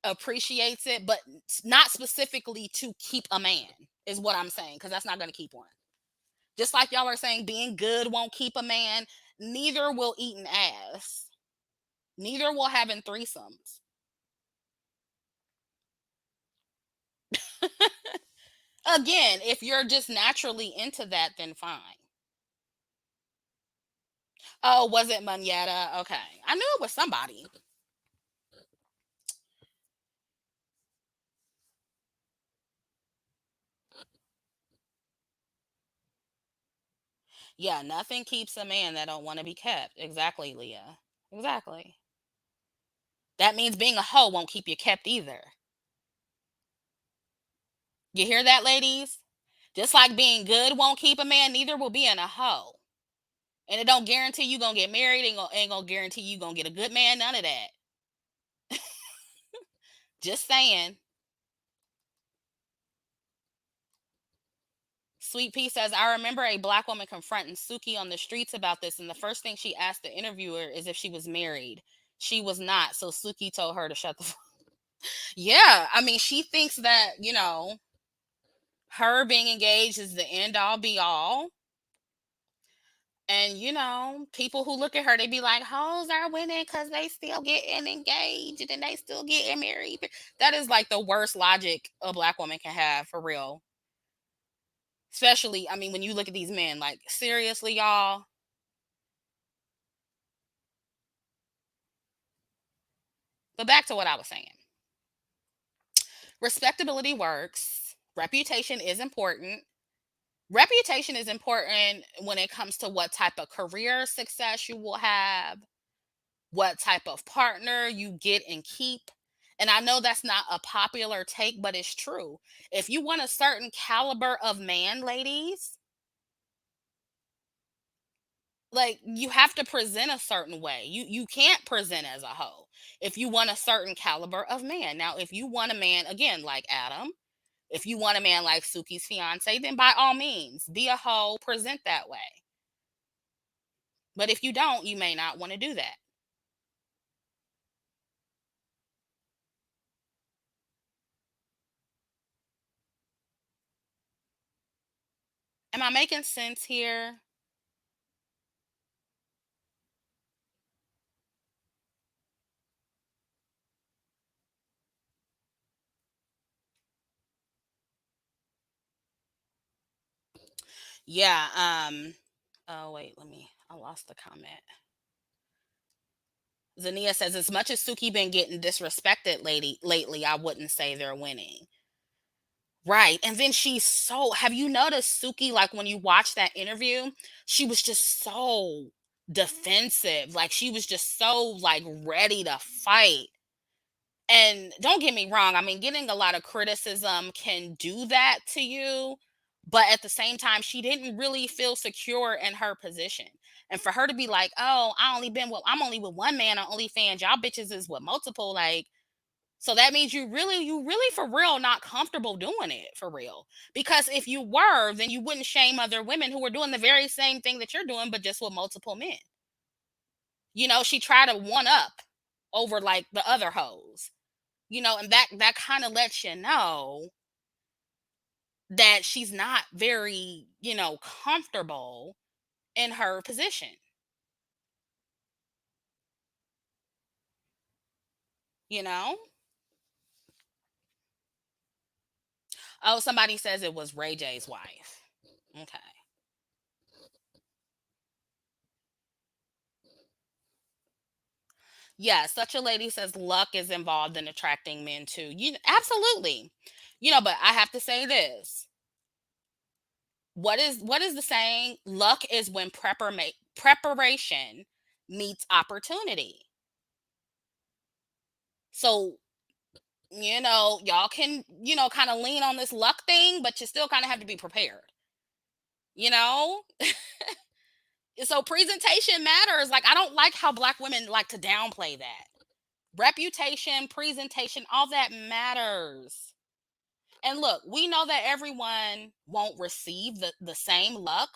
appreciates it, but not specifically to keep a man, is what I'm saying, because that's not gonna keep one. Just like y'all are saying being good won't keep a man, neither will eating ass. Neither will having threesomes. Again, if you're just naturally into that, then fine. Oh, was it Manetta? Okay. I knew it was somebody. Yeah, nothing keeps a man that don't want to be kept. Exactly, Leah. Exactly. That means being a hoe won't keep you kept either. You hear that, ladies? Just like being good won't keep a man, neither will being a hoe. And it don't guarantee you gonna get married, ain't gonna guarantee you gonna get a good man, none of that. Just saying. Sweet Pea says, I remember a black woman confronting Suki on the streets about this, and the first thing she asked the interviewer is if she was married. She was not, so Suki told her to shut the Yeah, I mean, she thinks that, her being engaged is the end all be all. And people who look at her, they be like, hoes are winning because they still getting engaged and they still getting married. That is like the worst logic a black woman can have for real. Especially, I mean, when you look at these men, like, seriously, y'all. But back to what I was saying. Respectability works. Reputation is important. Reputation is important when it comes to what type of career success you will have, what type of partner you get and keep. And I know that's not a popular take, but it's true. If you want a certain caliber of man, ladies, like, you have to present a certain way. You can't present as a hoe if you want a certain caliber of man. Now, if you want a man again like Adam, if you want a man like Suki's fiance, then by all means, be a hoe, present that way. But if you don't, you may not want to do that. Am I making sense here? Yeah. Oh wait, I lost the comment. Zania says, as much as Suki been getting disrespected lately, I wouldn't say they're winning. Right. And then have you noticed Suki, like when you watch that interview, she was just so defensive. Like she was just so like ready to fight. And don't get me wrong, I mean, getting a lot of criticism can do that to you, but at the same time, she didn't really feel secure in her position. And for her to be like, "Oh, I'm only with one man on OnlyFans. Y'all bitches is with multiple." Like, so that means you really for real not comfortable doing it for real. Because if you were, then you wouldn't shame other women who were doing the very same thing that you're doing, but just with multiple men. She tried to one up over like the other hoes. And that kind of lets you know that she's not very, comfortable in her position, you know? Oh, somebody says it was Ray J's wife. Okay. Yeah, such a lady says luck is involved in attracting men too. Absolutely. But I have to say this. What is the saying? Luck is when preparation meets opportunity. So y'all can, kind of lean on this luck thing, but you still kind of have to be prepared, you know? So presentation matters. Like, I don't like how black women like to downplay that. Reputation, presentation, all that matters. And look, we know that everyone won't receive the same luck,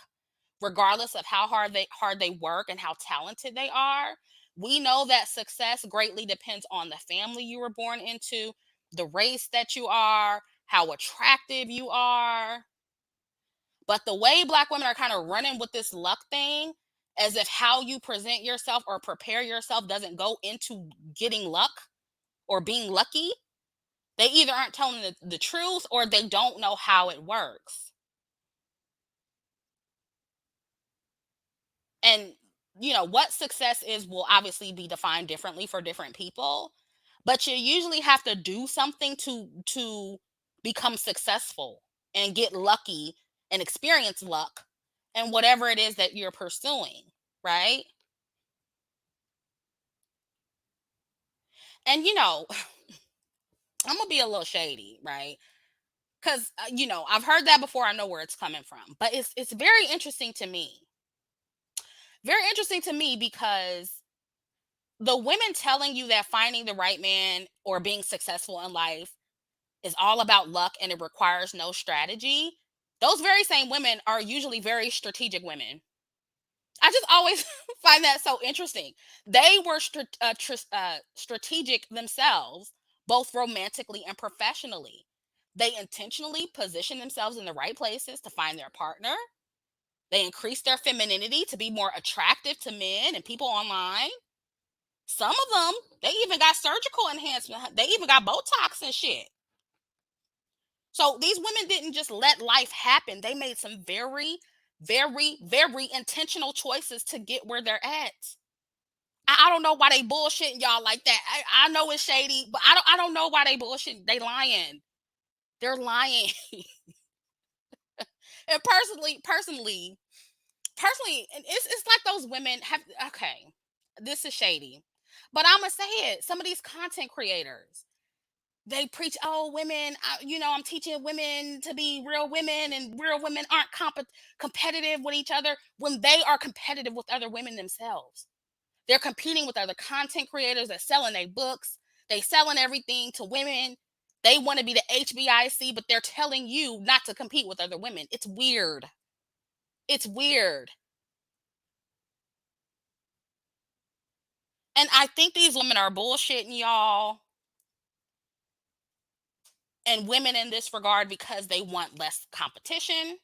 regardless of how hard they work and how talented they are. We know that success greatly depends on the family you were born into, the race that you are, how attractive you are. But the way black women are kind of running with this luck thing, as if how you present yourself or prepare yourself doesn't go into getting luck or being lucky, They either aren't telling the truth or they don't know how it works. And what success is will obviously be defined differently for different people, but you usually have to do something to become successful and get lucky and experience luck and whatever it is that you're pursuing, right? And I'm gonna be a little shady, right? Because I've heard that before. I know where it's coming from, but it's very interesting to me. Very interesting to me because the women telling you that finding the right man or being successful in life is all about luck and it requires no strategy. Those very same women are usually very strategic women. I just always find that so interesting. They were strategic themselves, both romantically and professionally. They intentionally position themselves in the right places to find their partner. They increase their femininity to be more attractive to men and people online. Some of them, they even got surgical enhancement. They even got Botox and shit. So these women didn't just let life happen. They made some very, very, very intentional choices to get where they're at. I don't know why they bullshitting y'all like that. I know it's shady, but I don't know why they bullshit. They lying. They're lying. And personally, and it's like those women have. Okay, this is shady, but I'm gonna say it. Some of these content creators, they preach, oh, women, I'm teaching women to be real women, and real women aren't competitive with each other when they are competitive with other women themselves. They're competing with other content creators that selling their books, they selling everything to women. They want to be the HBIC, but they're telling you not to compete with other women. It's weird. It's weird. And I think these women are bullshitting y'all and women in this regard because they want less competition,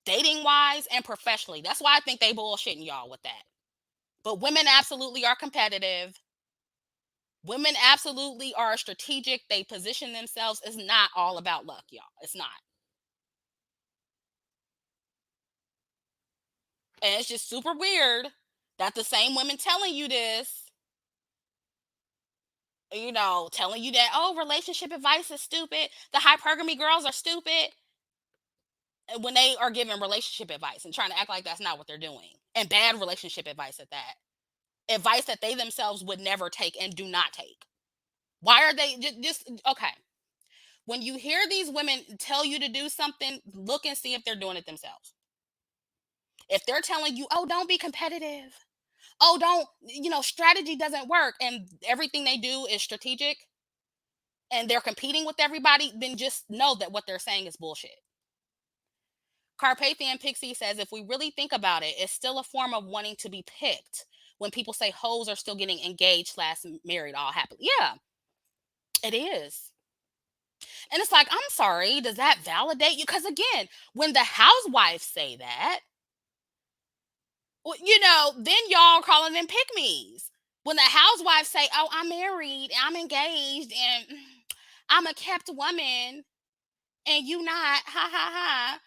dating wise and professionally. That's why I think they bullshitting y'all with that. But women absolutely are competitive. Women absolutely are strategic. They position themselves. It's not all about luck, y'all. It's not. And it's just super weird that the same women telling you this, telling you that, oh, relationship advice is stupid. The hypergamy girls are stupid. And when they are giving relationship advice and trying to act like that's not what they're doing. And bad relationship advice at that. Advice that they themselves would never take and do not take. Why are they just okay? When you hear these women tell you to do something, look and see if they're doing it themselves. If they're telling you, oh, don't be competitive. Oh, don't, strategy doesn't work and everything they do is strategic and they're competing with everybody, then just know that what they're saying is bullshit. Carpathian Pixie says, if we really think about it, it's still a form of wanting to be picked when people say hoes are still getting engaged slash married all happily. Yeah, it is. And it's like, I'm sorry, does that validate you? Because again, when the housewives say that, well, then y'all calling them pick me's. When the housewives say, oh, I'm married, I'm engaged, and I'm a kept woman, and you not, ha ha ha.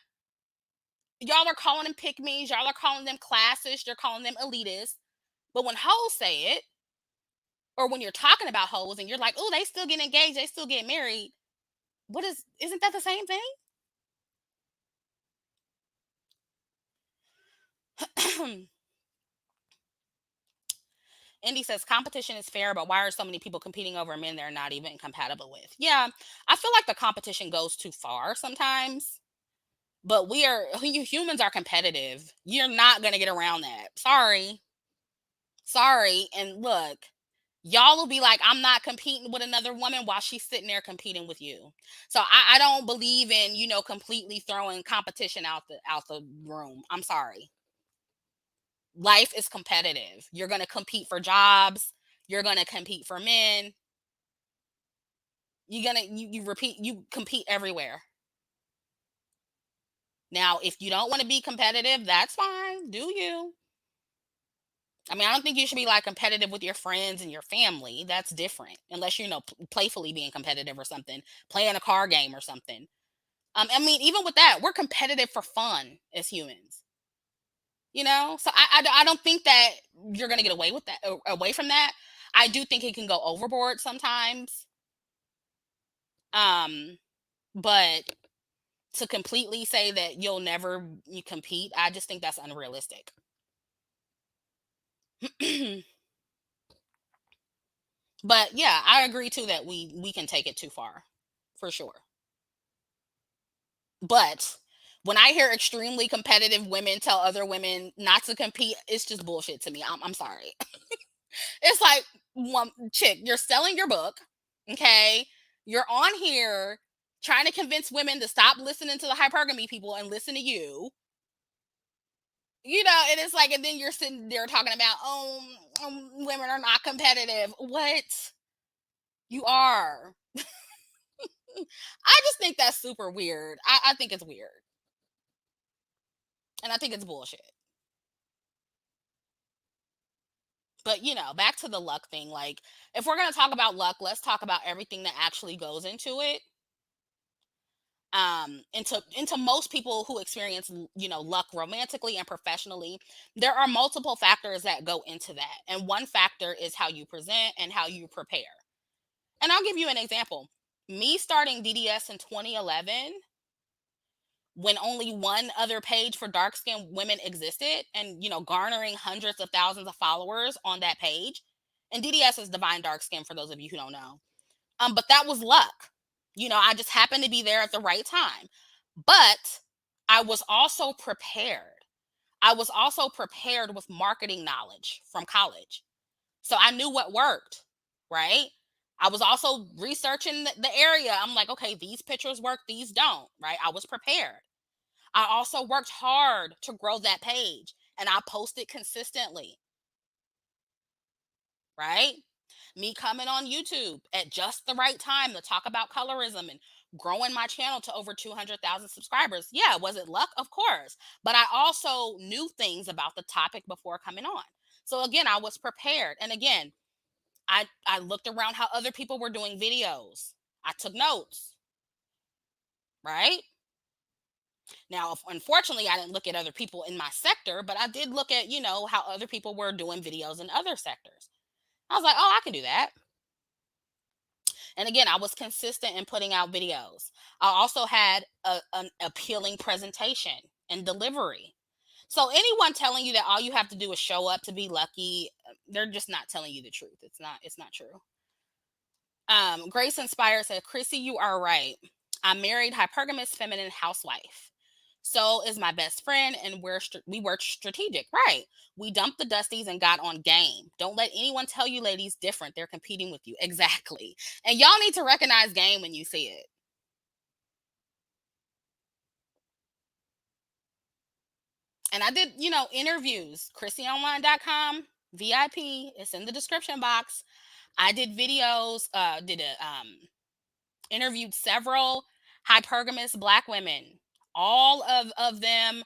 Y'all are calling them pick me's, y'all are calling them classist, you're calling them elitist. But when hoes say it, or when you're talking about hoes and you're like, oh, they still get engaged, they still get married. Isn't that the same thing? Indy says competition is fair, but why are so many people competing over men they're not even compatible with? Yeah, I feel like the competition goes too far sometimes. But humans are competitive. You're not gonna get around that. Sorry. Sorry. And look, y'all will be like, I'm not competing with another woman while she's sitting there competing with you. So I don't believe in, completely throwing competition out the room. I'm sorry. Life is competitive. You're gonna compete for jobs, you're gonna compete for men, you compete everywhere. Now, if you don't want to be competitive, that's fine. Do you? I mean, I don't think you should be like competitive with your friends and your family. That's different, unless you're, playfully being competitive or something, playing a car game or something. I mean, even with that, we're competitive for fun as humans, you know. So I don't think that you're gonna get away with that, away from that. I do think it can go overboard sometimes. Um, but to completely say that you'll never you compete, I just think that's unrealistic. But yeah, I agree too that we can take it too far, for sure. But when I hear extremely competitive women tell other women not to compete, it's just bullshit to me. I'm sorry. It's like, one chick, you're selling your book, okay? You're on here trying to convince women to stop listening to the hypergamy people and listen to you. You know, and it's like, and then you're sitting there talking about, oh, women are not competitive. What? You are. I just think that's super weird. I think it's weird. And I think it's bullshit. But, back to the luck thing. Like, if we're going to talk about luck, let's talk about everything that actually goes into it. Into most people who experience, luck romantically and professionally, there are multiple factors that go into that. And one factor is how you present and how you prepare. And I'll give you an example. Me starting DDS in 2011, when only one other page for dark skinned women existed, and garnering hundreds of thousands of followers on that page. And DDS is divine dark skin, for those of you who don't know. But that was luck. I just happened to be there at the right time. But I was also prepared. I was also prepared with marketing knowledge from college. So I knew what worked, right? I was also researching the area. I'm like, okay, these pictures work, these don't, right? I was prepared. I also worked hard to grow that page, and I posted consistently, right? Me coming on YouTube at just the right time to talk about colorism and growing my channel to over 200,000 subscribers. Yeah, was it luck? Of course. But I also knew things about the topic before coming on. So again, I was prepared. And again, I looked around how other people were doing videos. I took notes, right? Now, unfortunately, I didn't look at other people in my sector, but I did look at, how other people were doing videos in other sectors. I was like, oh, I can do that. And again, I was consistent in putting out videos. I also had an appealing presentation and delivery. So anyone telling you that all you have to do is show up to be lucky, they're just not telling you the truth. It's not true. Grace Inspired said, Chrissy, you are right. I'm married, hypergamous, feminine housewife. So is my best friend, and we were strategic, right? We dumped the dusties and got on game. Don't let anyone tell you, ladies, different. They're competing with you. Exactly. And y'all need to recognize game when you see it. And I did, interviews, ChrissyOnline.com, VIP. It's in the description box. I did videos, interviewed several hypergamous Black women. All of them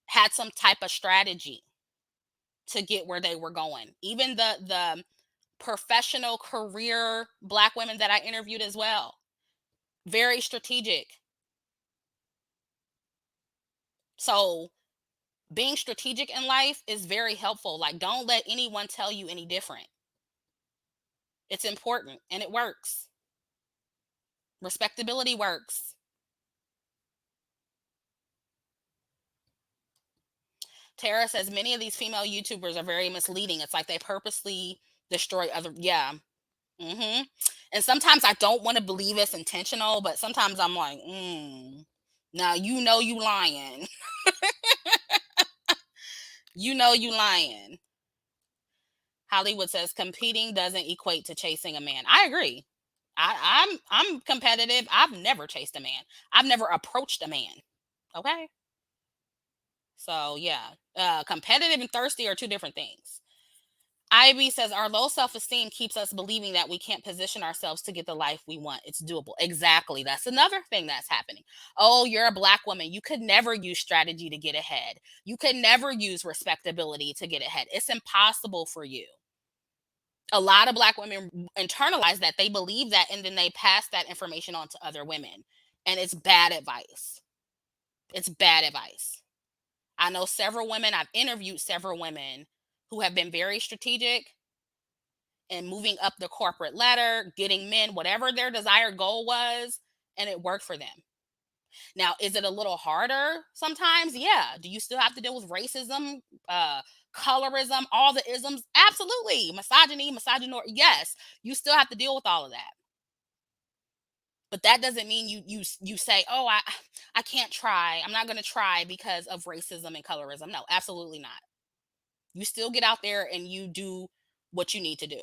had some type of strategy to get where they were going. Even the professional career Black women that I interviewed as well. Very strategic. So being strategic in life is very helpful. Like, don't let anyone tell you any different. It's important and it works. Respectability works. Tara says many of these female YouTubers are very misleading. It's like they purposely destroy other. Yeah. Hmm. And sometimes I don't want to believe it's intentional, but sometimes I'm like, now you lying. You lying. Hollywood says competing doesn't equate to chasing a man. I agree. I'm competitive. I've never chased a man. I've never approached a man. Okay. So yeah. Competitive and thirsty are two different things. IB says our low self-esteem keeps us believing that we can't position ourselves to get the life we want. It's doable. Exactly. That's another thing that's happening. Oh, you're a black woman. You could never use strategy to get ahead. You could never use respectability to get ahead. It's impossible for you. A lot of black women internalize that. They believe that and then they pass that information on to other women. And it's bad advice. It's bad advice. I know several women, I've interviewed several women who have been very strategic and moving up the corporate ladder, getting men, whatever their desired goal was, and it worked for them. Now, is it a little harder sometimes? Yeah. Do you still have to deal with racism, uh, colorism, all the isms? Absolutely. Misogyny, misogynoir. Yes, you still have to deal with all of that. But that doesn't mean you say, "Oh, I can't try. I'm not going to try because of racism and colorism." No, absolutely not. You still get out there and you do what you need to do.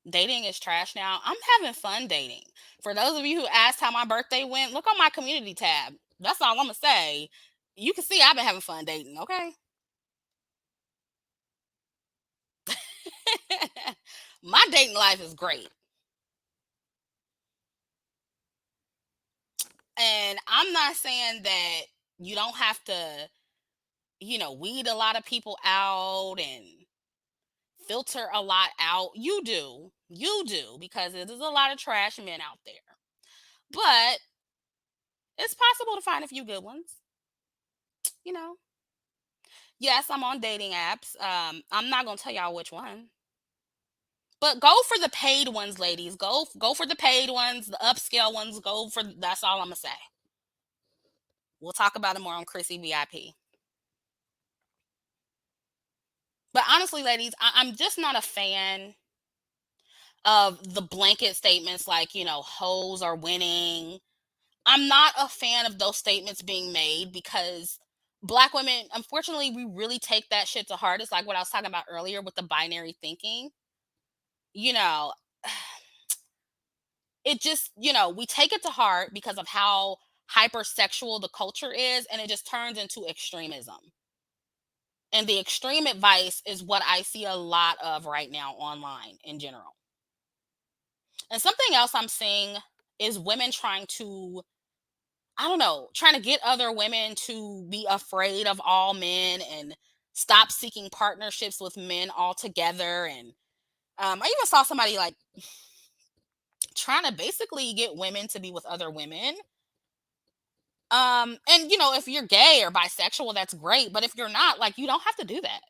Dating is trash now. I'm having fun dating. For those of you who asked how my birthday went, look on my community tab. That's all I'm gonna say. You can see I've been having fun dating, okay? My dating life is great. And I'm not saying that you don't have to, weed a lot of people out and filter a lot out. You do. You do, because there's a lot of trash men out there. But it's possible to find a few good ones, you know. Yes, I'm on dating apps. I'm not gonna tell y'all which one, but go for the paid ones, ladies. Go for the paid ones, the upscale ones. Go for that's all I'm gonna say. We'll talk about it more on Chrissy VIP. But honestly, ladies, I'm just not a fan of the blanket statements like hoes are winning. I'm not a fan of those statements being made because black women, unfortunately, we really take that shit to heart. It's like what I was talking about earlier with the binary thinking. You know, it just we take it to heart because of how hypersexual the culture is, and it just turns into extremism, and the extreme advice is what I see a lot of right now online in general. And something else I'm seeing is women trying to, I don't know, trying to get other women to be afraid of all men and stop seeking partnerships with men altogether. And I even saw somebody like trying to basically get women to be with other women. And if you're gay or bisexual, that's great. But if you're not, like, you don't have to do that.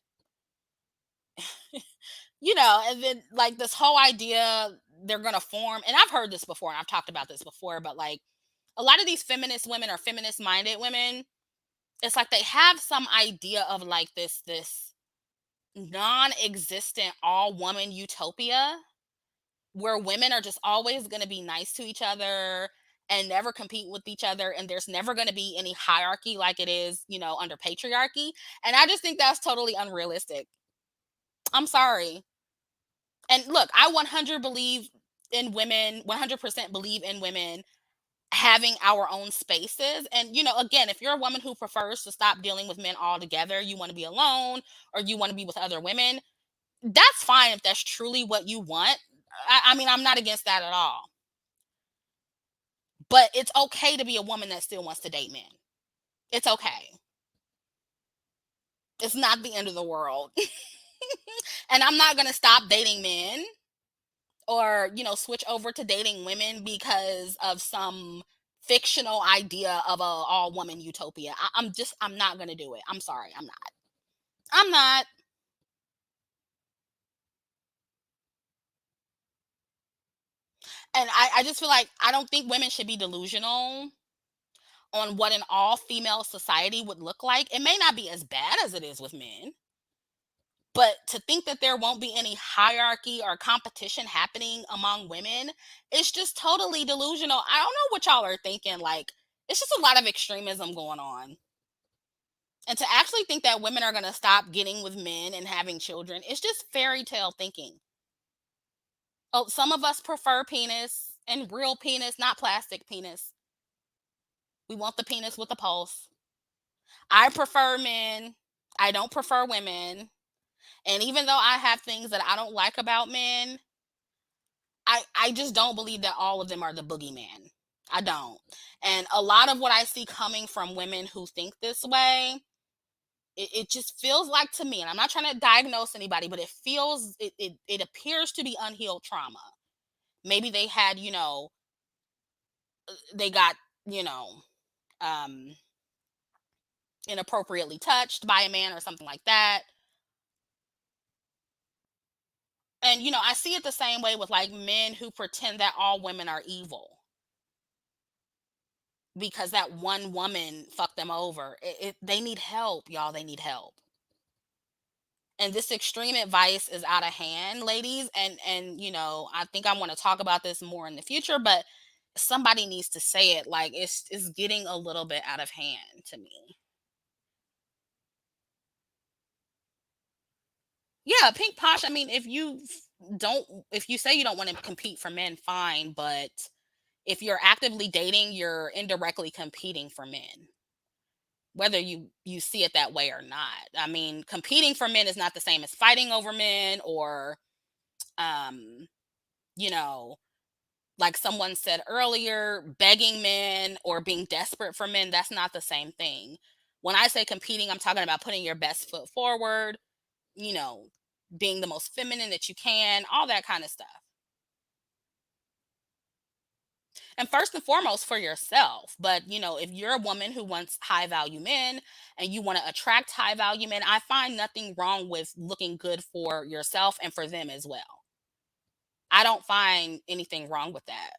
And then like this whole idea they're gonna form, and I've heard this before, and I've talked about this before, but like a lot of these feminist women or feminist minded women, it's like they have some idea of like this non-existent all woman utopia where women are just always going to be nice to each other and never compete with each other, and there's never going to be any hierarchy like it is under patriarchy. And I just think that's totally unrealistic. I'm sorry. And look, I 100% believe in women having our own spaces. And again, if you're a woman who prefers to stop dealing with men altogether, you want to be alone or you want to be with other women, that's fine if that's truly what you want. I mean, I'm not against that at all. But it's okay to be a woman that still wants to date men. It's okay. It's not the end of the world. And I'm not going to stop dating men or, switch over to dating women because of some fictional idea of a all woman utopia. I'm not going to do it. I'm sorry. I'm not. I'm not. And I just feel like I don't think women should be delusional on what an all female society would look like. It may not be as bad as it is with men, but to think that there won't be any hierarchy or competition happening among women, it's just totally delusional. I don't know what y'all are thinking. Like, it's just a lot of extremism going on. And to actually think that women are going to stop getting with men and having children, it's just fairy tale thinking. Oh, some of us prefer penis and real penis, not plastic penis. We want the penis with the pulse. I prefer men. I don't prefer women. And even though I have things that I don't like about men, I just don't believe that all of them are the boogeyman. I don't. And a lot of what I see coming from women who think this way, it just feels like to me, and I'm not trying to diagnose anybody, but it appears to be unhealed trauma. Maybe they had, they got, you know, um inappropriately touched by a man or something like that. And I see it the same way with like men who pretend that all women are evil because that one woman fucked them over. They need help, y'all. They need help. And this extreme advice is out of hand, ladies. And I think I want to talk about this more in the future, but somebody needs to say it. Like it's getting a little bit out of hand to me. Yeah, pink posh. I mean, if you say you don't want to compete for men, fine. But if you're actively dating, you're indirectly competing for men, whether you see it that way or not. I mean, competing for men is not the same as fighting over men or, um, you know, like someone said earlier, begging men or being desperate for men. That's not the same thing. When I say competing, I'm talking about putting your best foot forward, you know, being the most feminine that you can, all that kind of stuff. And first and foremost for yourself. But, if you're a woman who wants high value men and you want to attract high value men, I find nothing wrong with looking good for yourself and for them as well. I don't find anything wrong with that.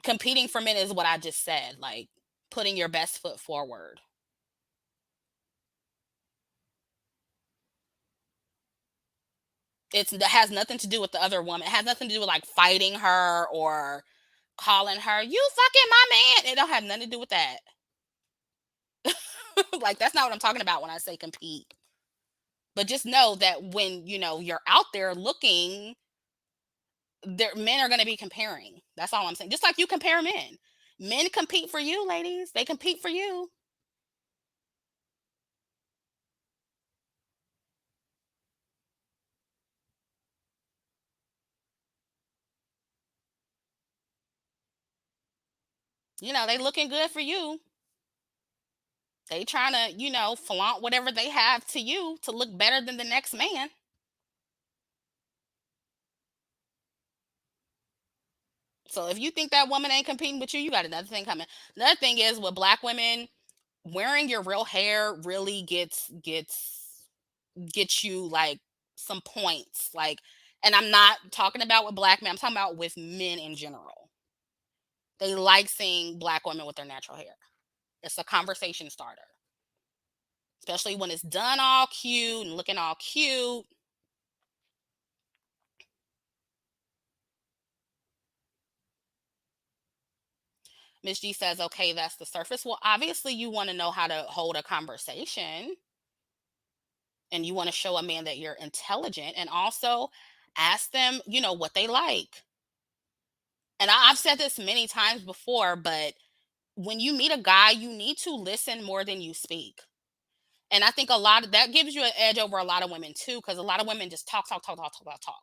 Competing for men is what I just said, like putting your best foot forward. That has nothing to do with the other woman. It has nothing to do with like fighting her or calling her, you fucking my man. It don't have nothing to do with that. Like that's not what I'm talking about when I say compete. But just know that when you're out there looking, there men are going to be comparing. That's all I'm saying. Just like you compare men. Men compete for you, ladies. They compete for you. They looking good for you. They trying to, flaunt whatever they have to you to look better than the next man. So if you think that woman ain't competing with you, you got another thing coming. Another thing is with black women, wearing your real hair really gets you like some points. Like, and I'm not talking about with black men, I'm talking about with men in general. They like seeing black women with their natural hair. It's a conversation starter, especially when it's done all cute and looking all cute. Miss G says, okay, that's the surface. Well, obviously, you want to know how to hold a conversation and you want to show a man that you're intelligent and also ask them, what they like. And I've said this many times before, but when you meet a guy, you need to listen more than you speak. And I think a lot of that gives you an edge over a lot of women too, because a lot of women just talk, talk, talk, talk, talk, talk, talk.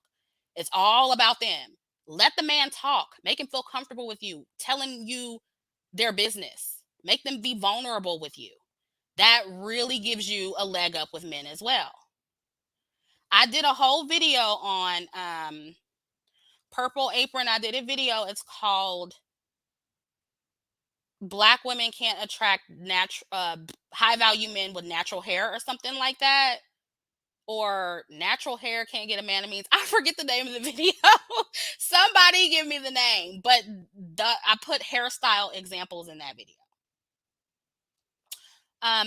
It's all about them. Let the man talk. Make him feel comfortable with you, telling you their business. Make them be vulnerable with you. That really gives you a leg up with men as well. I did a whole video on Purple Apron. I did a video. It's called Black Women Can't Attract High Value Men with Natural Hair or something like that, or natural hair can't get a man. It means I forget the name of the video. Somebody give me the name, but I put hairstyle examples in that video.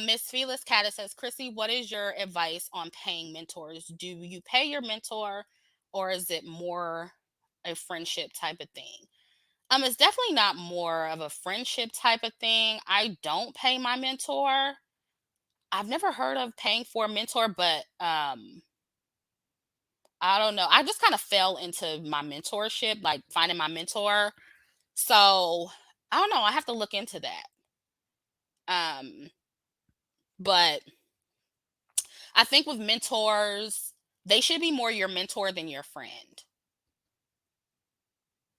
Miss Felix Caddis says, Chrissy, what is your advice on paying mentors? Do you pay your mentor or is it more a friendship type of thing? It's definitely not more of a friendship type of thing. I don't pay my mentor. I've never heard of paying for a mentor, but I don't know. I just kind of fell into my mentorship, like finding my mentor. So I don't know. I have to look into that. Um, but I think with mentors, they should be more your mentor than your friend.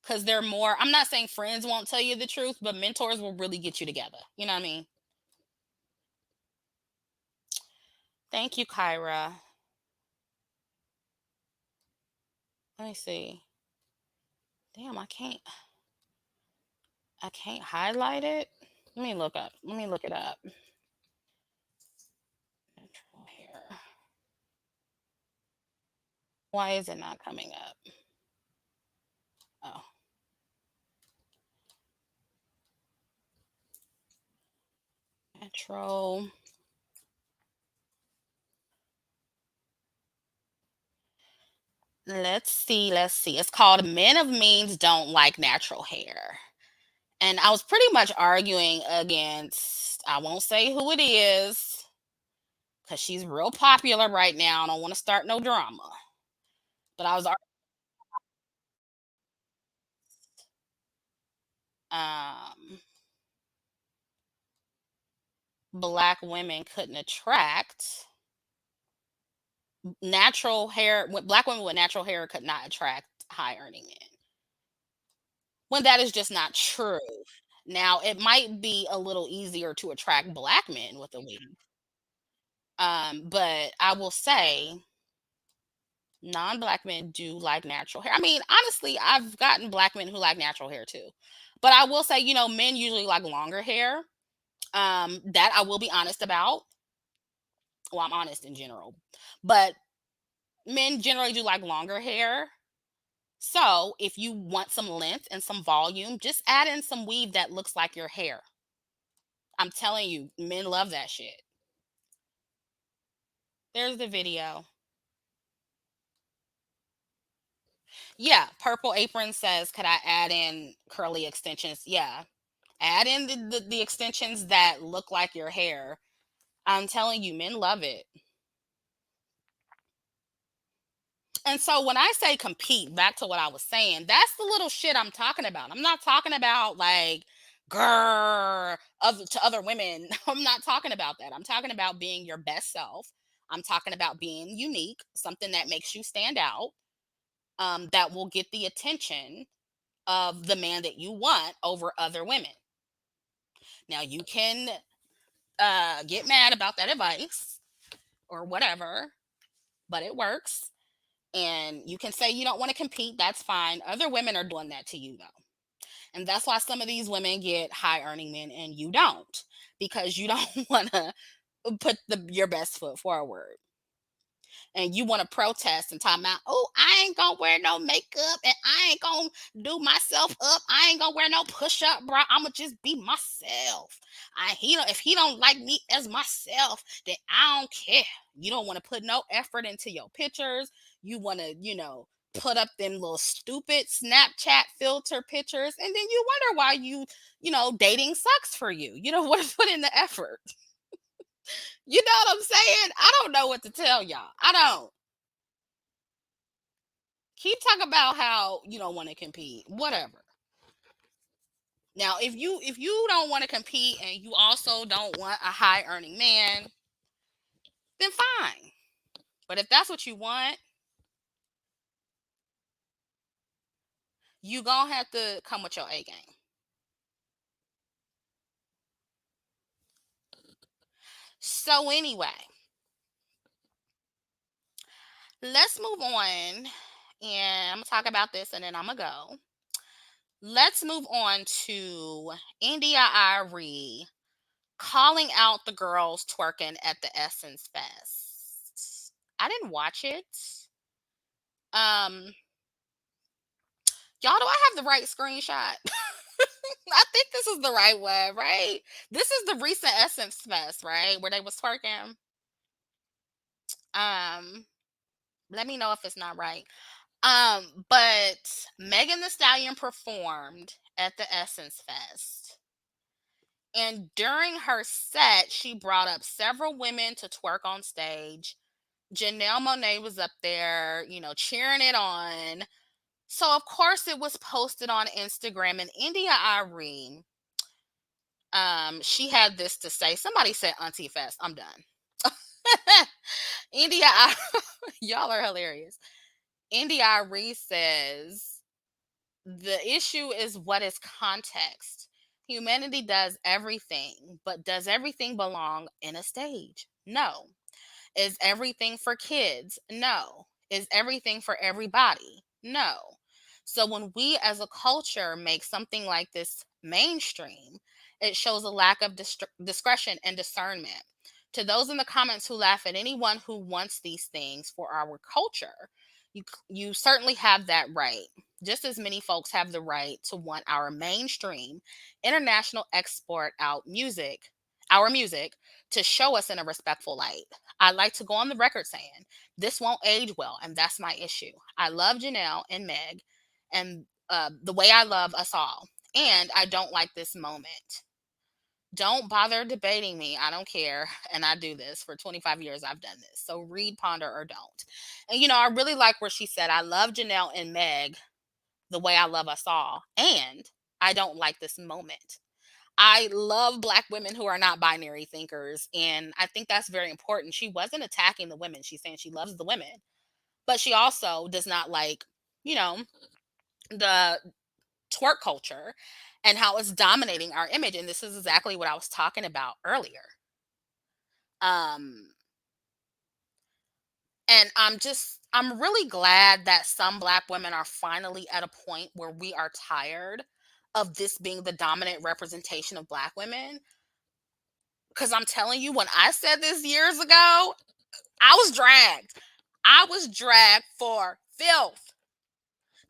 Because they're more, I'm not saying friends won't tell you the truth, but mentors will really get you together. You know what I mean? Thank you, Kyra. Let me see. Damn, I can't highlight it. Let me look it up. Natural hair. Why is it not coming up? Oh, natural. Let's see. It's called Men of Means Don't Like Natural Hair. And I was pretty much arguing against, I won't say who it is, because she's real popular right now. I don't want to start no drama. But um black women couldn't attract natural hair, black women with natural hair could not attract high earning men. When that is just not true. Now, it might be a little easier to attract black men with a weave. But I will say non-black men do like natural hair. I mean, honestly, I've gotten black men who like natural hair too. But I will say, men usually like longer hair. That I will be honest about. Well, I'm honest in general. But men generally do like longer hair. So if you want some length and some volume, just add in some weave that looks like your hair. I'm telling you, men love that shit. There's the video. Yeah, Purple Apron says, could I add in curly extensions? Yeah. Add in the extensions that look like your hair. I'm telling you, men love it. And so when I say compete, back to what I was saying, that's the little shit I'm talking about. I'm not talking about like grr to other women. I'm not talking about that. I'm talking about being your best self. I'm talking about being unique, something that makes you stand out, that will get the attention of the man that you want over other women. Now you can get mad about that advice or whatever, but it works. And you can say you don't want to compete. That's fine. Other women are doing that to you, though. And that's why some of these women get high earning men and you don't, because you don't want to put your best foot forward. And you want to protest and talk about, oh, I ain't gonna wear no makeup and I ain't gonna do myself up. I ain't gonna wear no push up bra. I'ma just be myself. If he don't like me as myself, then I don't care. You don't want to put no effort into your pictures. You want to, put up them little stupid Snapchat filter pictures, and then you wonder why dating sucks for you. You don't want to put in the effort. You know what I'm saying? I don't know what to tell y'all. I don't. Keep talking about how you don't want to compete. Whatever. Now, if you don't want to compete and you also don't want a high earning man, then fine. But if that's what you want, you gonna have to come with your A game. So anyway, let's move on, and I'm gonna talk about this, and then I'm gonna go. Let's move on to India Arie calling out the girls twerking at the Essence Fest. I didn't watch it. Um, y'all, do I have the right screenshot? I think this is the right one, right? This is the recent Essence Fest, right? Where they was twerking. Um, Let me know if it's not right. But Megan the Stallion performed at the Essence Fest. And during her set, she brought up several women to twerk on stage. Janelle Monáe was up there, cheering it on. So of course it was posted on Instagram, and India Irene, she had this to say. Somebody said Auntie Fest. I'm done. India, y'all are hilarious. India Arie says the issue is what is context. Humanity does everything, but does everything belong in a stage? No. Is everything for kids? No. Is everything for everybody? No. So when we as a culture make something like this mainstream, it shows a lack of discretion and discernment. To those in the comments who laugh at anyone who wants these things for our culture, you certainly have that right. Just as many folks have the right to want our mainstream, international export out music, our music, to show us in a respectful light. I like to go on the record saying this won't age well, and that's my issue. I love Janelle and Meg, and the way I love us all, and I don't like this moment. Don't bother debating me. I don't care. And I do this for 25 years. I've done this. So read, ponder, or don't. And, I really like where she said, I love Janelle and Meg the way I love us all. And I don't like this moment. I love Black women who are not binary thinkers. And I think that's very important. She wasn't attacking the women. She's saying she loves the women, but she also does not like, you know, the twerk culture and how it's dominating our image. And this is exactly what I was talking about earlier. Um, and I'm really glad that some Black women are finally at a point where we are tired of this being the dominant representation of Black women. Because I'm telling you, when I said this years ago, I was dragged. I was dragged for filth,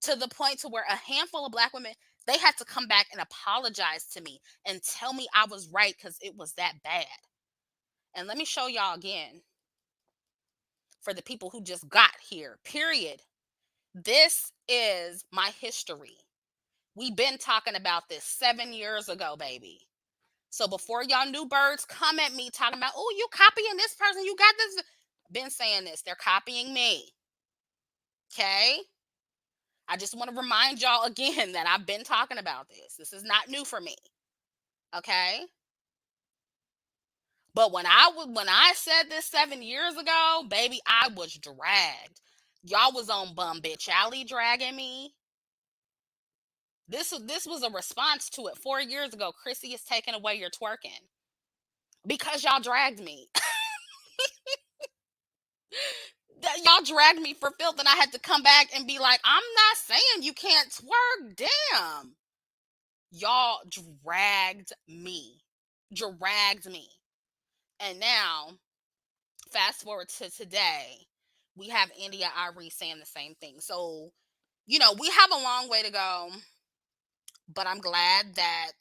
to the point to where a handful of Black women, they had to come back and apologize to me and tell me I was right because it was that bad. And let me show y'all again, for the people who just got here, period. This is my history. We've been talking about this 7 years ago, baby. So before y'all new birds come at me talking about, oh, you copying this person, you got this. Been saying this. They're copying me. Okay? I just want to remind y'all again that I've been talking about this. This is not new for me. Okay? But when I said this 7 years ago, baby, I was dragged. Y'all was on Bum Bitch Alley dragging me. This was a response to it 4 years ago. Chrissy is taking away your twerking because y'all dragged me. Y'all dragged me for filth, and I had to come back and be like, I'm not saying you can't twerk. Damn. Y'all dragged me. Dragged me. And now, fast forward to today, we have India Irie saying the same thing. So, we have a long way to go, but I'm glad that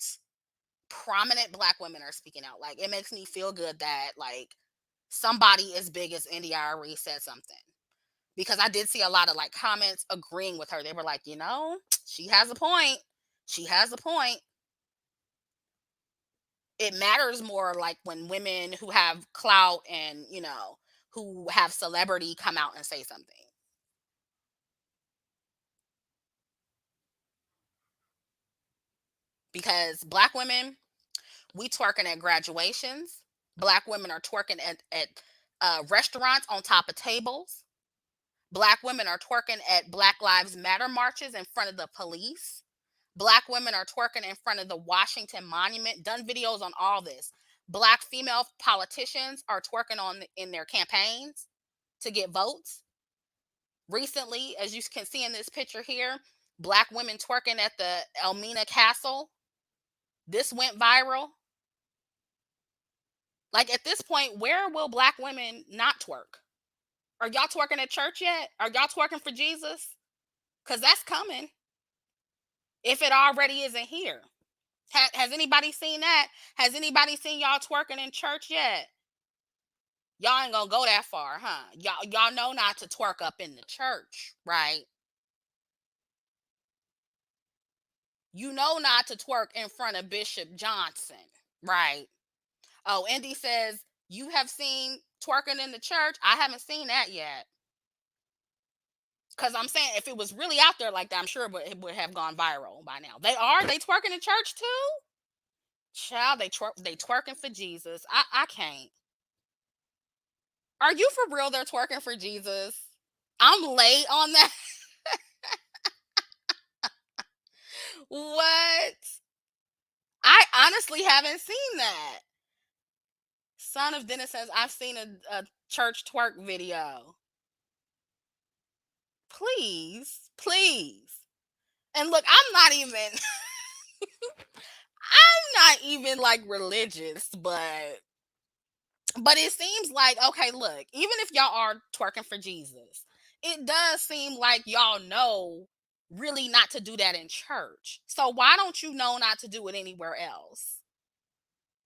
prominent Black women are speaking out. Like, it makes me feel good that, like, somebody as big as India Irie said something. Because I did see a lot of like comments agreeing with her. They were like, she has a point. She has a point. It matters more like when women who have clout and, who have celebrity come out and say something. Because Black women, we twerking at graduations. Black women are twerking at restaurants on top of tables. Black women are twerking at Black Lives Matter marches in front of the police. Black women are twerking in front of the Washington Monument. Done videos on all this. Black female politicians are twerking in their campaigns to get votes. Recently, as you can see in this picture here, Black women twerking at the Elmina Castle. This went viral. Like, at this point, where will Black women not twerk? Are y'all twerking at church yet? Are y'all twerking for Jesus? Because that's coming, if it already isn't here. Has anybody seen that? Has anybody seen y'all twerking in church yet? Y'all ain't gonna go that far, huh? Y'all know not to twerk up in the church, right? You know not to twerk in front of Bishop Johnson, right? Oh, Indy says, you have seen twerking in the church. I haven't seen that yet. Cause I'm saying if it was really out there like that, I'm sure it would have gone viral by now. They twerking in church too? Child, they twerking for Jesus. I can't. Are you for real? They're twerking for Jesus. I'm late on that. What? I honestly haven't seen that. Son of Dennis says I've seen a church twerk video. Please, please. And look, I'm not even like religious, but it seems like, okay, look, even if y'all are twerking for Jesus, it does seem like y'all know really not to do that in church. So why don't you know not to do it anywhere else?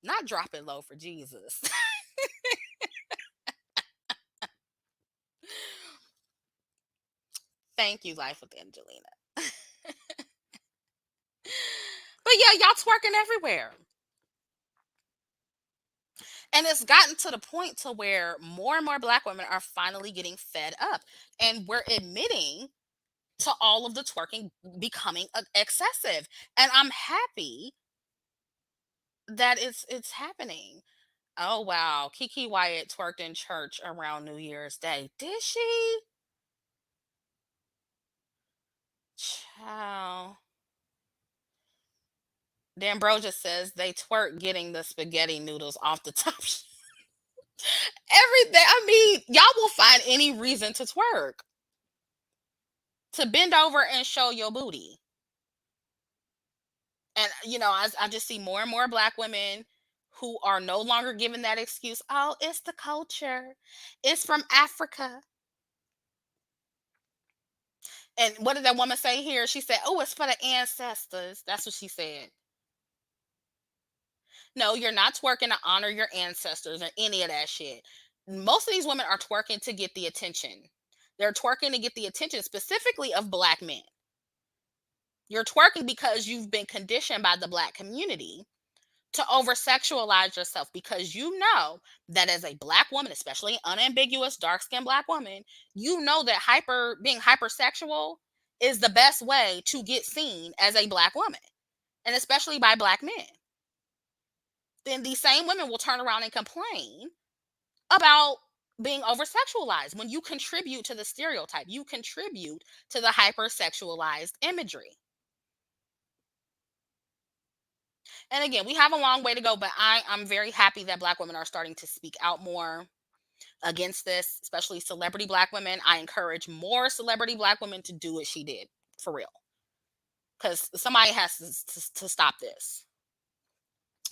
Not drop it low for Jesus. Thank you, Life with Angelina. But yeah, y'all twerking everywhere. And it's gotten to the point to where more and more black women are finally getting fed up. And we're admitting to all of the twerking becoming excessive. And I'm happy that it's happening. Oh wow, Kiki Wyatt twerked in church around New Year's Day. Did she? Child. D'Ambrosia says they twerk getting the spaghetti noodles off the top. Everything. I mean, y'all will find any reason to twerk, to bend over and show your booty. And I just see more and more black women who are no longer given that excuse. Oh, it's the culture. It's from Africa. And what did that woman say here? She said, "Oh, it's for the ancestors." That's what she said. No, you're not twerking to honor your ancestors or any of that shit. Most of these women are twerking to get the attention. They're twerking to get the attention specifically of black men. You're twerking because you've been conditioned by the black community to over sexualize yourself, because you know that as a black woman, especially unambiguous dark skinned black woman, you know that being hypersexual is the best way to get seen as a black woman, and especially by black men. Then these same women will turn around and complain about being over sexualized when you contribute to the stereotype, you contribute to the hypersexualized imagery. And again, we have a long way to go, but I'm very happy that black women are starting to speak out more against this, especially celebrity black women. I encourage more celebrity black women to do what she did, for real, because somebody has to stop this.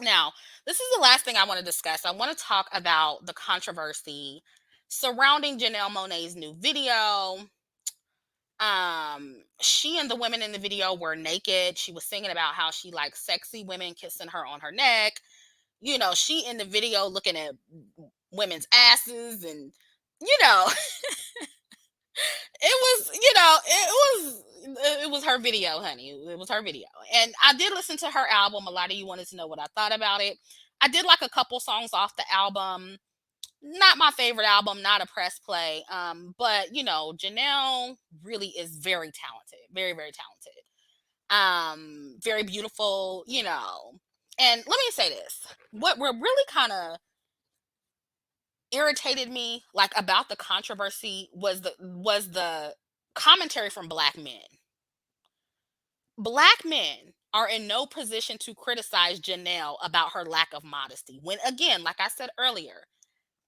Now, this is the last thing I want to discuss. I want to talk about the controversy surrounding Janelle Monáe's new video. She and the women in the video were naked. She was singing about how she likes sexy women kissing her on her neck. She in the video looking at women's asses, and you know, it was her video, honey. It was her video. And I did listen to her album. A lot of you wanted to know what I thought about it. I did like a couple songs off the album. Not my favorite album, not a press play. But Janelle really is very talented. Very, very talented. Very beautiful, And let me say this. What really kind of irritated me like about the controversy was the commentary from black men. Black men are in no position to criticize Janelle about her lack of modesty, when again, like I said earlier,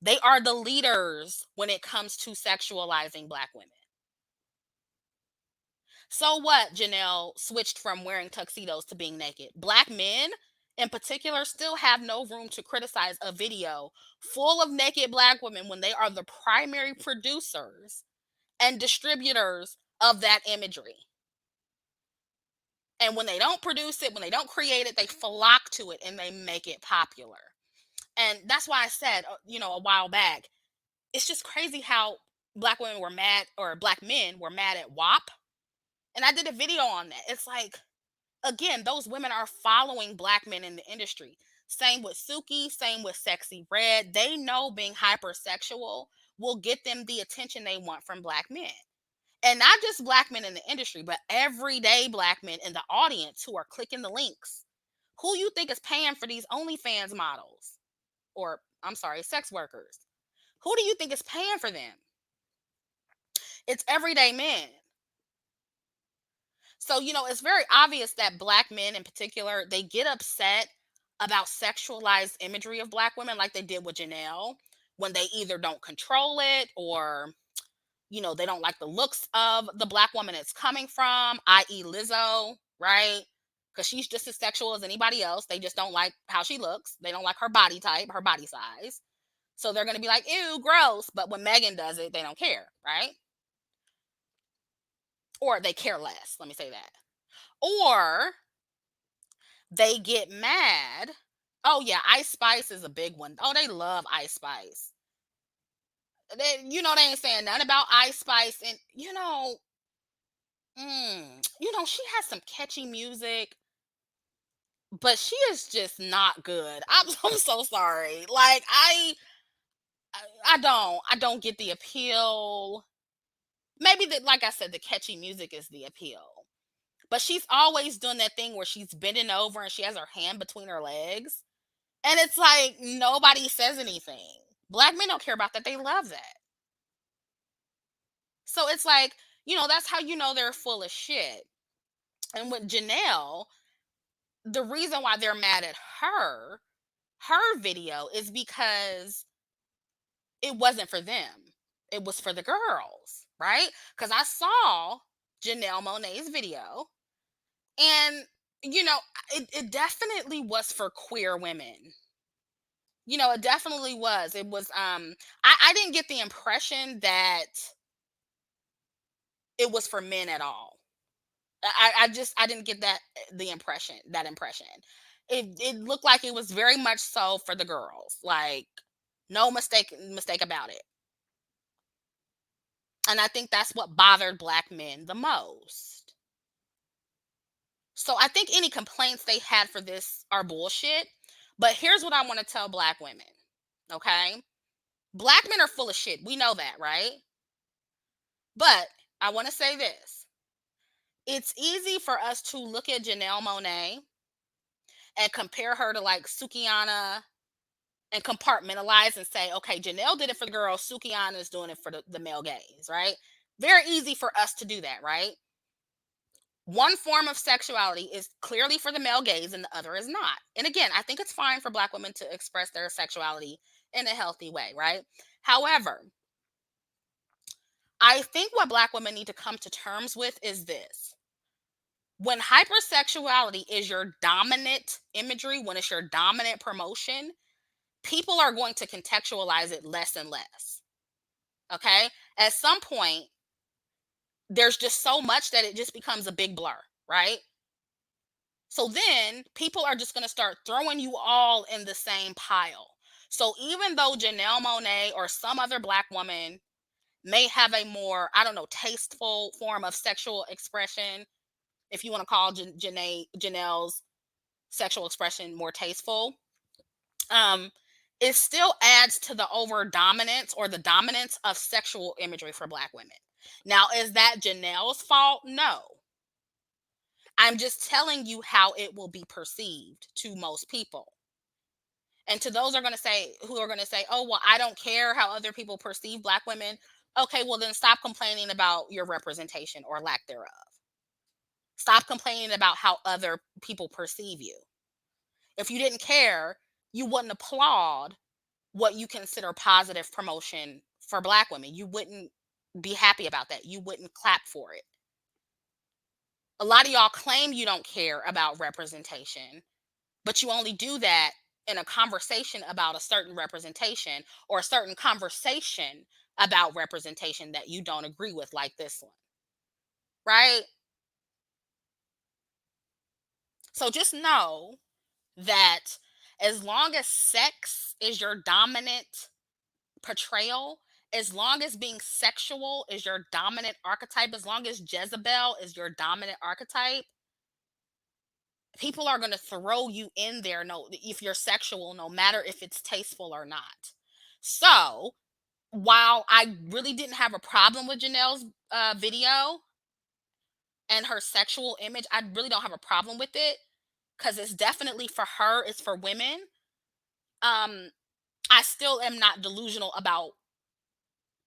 they are the leaders when it comes to sexualizing black women. So what? Janelle switched from wearing tuxedos to being naked. Black men in particular still have no room to criticize a video full of naked black women when they are the primary producers and distributors of that imagery. And when they don't produce it, when they don't create it, they flock to it and they make it popular. And that's why I said, a while back, it's just crazy how black women were mad, or black men were mad at WAP. And I did a video on that. It's like, again, those women are following black men in the industry. Same with Suki, same with Sexy Red. They know being hypersexual will get them the attention they want from black men. And not just black men in the industry, but everyday black men in the audience who are clicking the links. Who you think is paying for these OnlyFans models? Or, I'm sorry, sex workers? Who do you think is paying for them? It's everyday men. So, it's very obvious that black men in particular, they get upset about sexualized imagery of black women like they did with Janelle when they either don't control it or, they don't like the looks of the black woman it's coming from, i.e. Lizzo, right? Because she's just as sexual as anybody else. They just don't like how she looks. They don't like her body type, her body size. So they're going to be like, ew, gross. But when Megan does it, they don't care, right? Or they care less. Let me say that. Or they get mad. Oh yeah, Ice Spice is a big one. Oh, they love Ice Spice. They ain't saying nothing about Ice Spice, and she has some catchy music, but she is just not good. I'm so sorry. Like I don't get the appeal. Maybe that, like I said, the catchy music is the appeal. But she's always doing that thing where she's bending over and she has her hand between her legs. And it's like nobody says anything. Black men don't care about that. They love that. So it's like, that's how you know they're full of shit. And with Janelle, the reason why they're mad at her video is because it wasn't for them. It was for the girls, right? Because I saw Janelle Monae's video, and it definitely was for queer women. It definitely was. It was I didn't get the impression that it was for men at all. I didn't get that impression. It looked like it was very much so for the girls. Like no mistake about it. And I think that's what bothered black men the most. So I think any complaints they had for this are bullshit. But here's what I want to tell black women. Okay? Black men are full of shit. We know that, right? But I want to say this. It's easy for us to look at Janelle Monae and compare her to like Sukihana and compartmentalize and say, okay, Janelle did it for the girls, Sukihana is doing it for the male gays, right? Very easy for us to do that, right? One form of sexuality is clearly for the male gaze and the other is not. And again, I think it's fine for black women to express their sexuality in a healthy way, right? However, I think what black women need to come to terms with is this. When hypersexuality is your dominant imagery, when it's your dominant promotion, people are going to contextualize it less and less. Okay? At some point, there's just so much that it just becomes a big blur, right? So then people are just going to start throwing you all in the same pile. So even though Janelle Monae or some other black woman may have a more, I don't know, tasteful form of sexual expression, if you want to call Janelle's sexual expression more tasteful, um, it still adds to the over dominance or the dominance of sexual imagery for black women. Now, is that Janelle's fault? No. I'm just telling you how it will be perceived to most people. And to those who are going to say, "Oh, well, I don't care how other people perceive black women." Okay, well then stop complaining about your representation or lack thereof. Stop complaining about how other people perceive you. If you didn't care, you wouldn't applaud what you consider positive promotion for black women. You wouldn't be happy about that. You wouldn't clap for it. A lot of y'all claim you don't care about representation, but you only do that in a conversation about a certain representation or a certain conversation about representation that you don't agree with, like this one, right? So just know that as long as sex is your dominant portrayal, as long as being sexual is your dominant archetype, as long as Jezebel is your dominant archetype, People are going to throw you in there, no, if you're sexual, no matter if it's tasteful or not. So while I really didn't have a problem with Janelle's video and her sexual image, I really don't have a problem with it because it's definitely for her, it's for women. um I still am not delusional about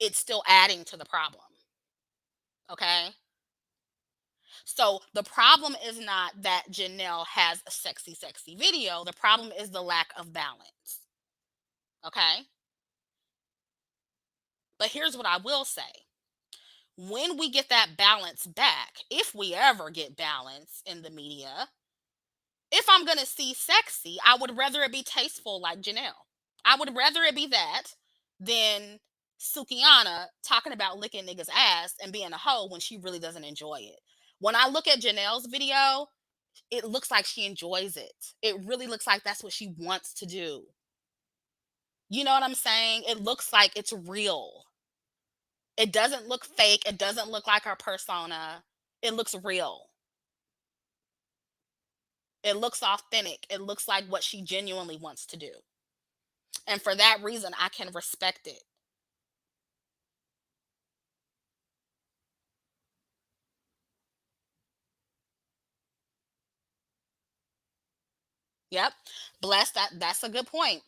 it still adding to the problem. Okay. So the problem is not that Janelle has a sexy video. The problem is the lack of balance. Okay. But here's what I will say. When we get that balance back, if we ever get balance in the media, if I'm going to see sexy, I would rather it be tasteful like Janelle. I would rather it be that than Sukihana talking about licking niggas' ass and being a hoe when she really doesn't enjoy it. When I look at Janelle's video, it looks like she enjoys it. It really looks like that's what she wants to do. You know what I'm saying? It looks like it's real. It doesn't look fake. It doesn't look like her persona. It looks real. It looks authentic. It looks like what she genuinely wants to do. And for that reason, I can respect it. Yep. Bless that. That's a good point.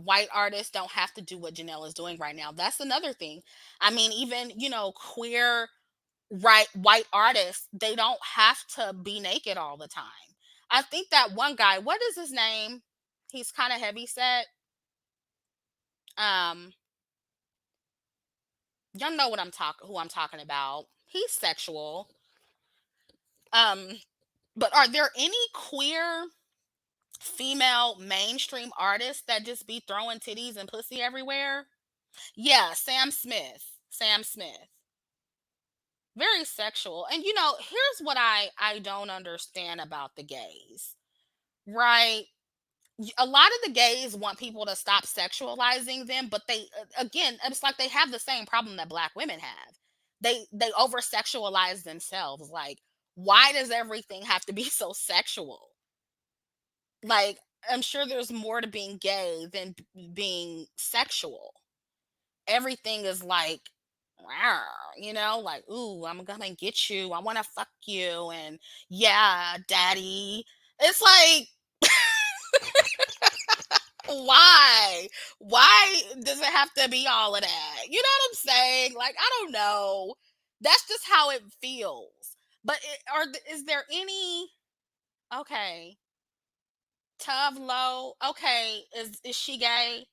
White artists don't have to do what Janelle is doing right now. That's another thing. I mean, even, queer white artists, they don't have to be naked all the time. I think that one guy, what is his name? He's kind of heavy set. Um, y'all know what who I'm talking about. He's sexual. Um, but are there any queer female mainstream artists that just be throwing titties and pussy everywhere? Yeah, Sam Smith. Sam Smith. Very sexual. And here's what I don't understand about the gays. Right? A lot of the gays want people to stop sexualizing them, but they again, it's like they have the same problem that black women have. They over sexualize themselves. Like, why does everything have to be so sexual? Like, I'm sure there's more to being gay than being sexual. Everything is like, "Rawr," like, ooh, I'm gonna get you. I want to fuck you, and yeah, daddy. It's like, why? Why does it have to be all of that? You know what I'm saying? Like, I don't know. That's just how it feels. But is there any? Okay, Tove Lo. Okay, is she gay?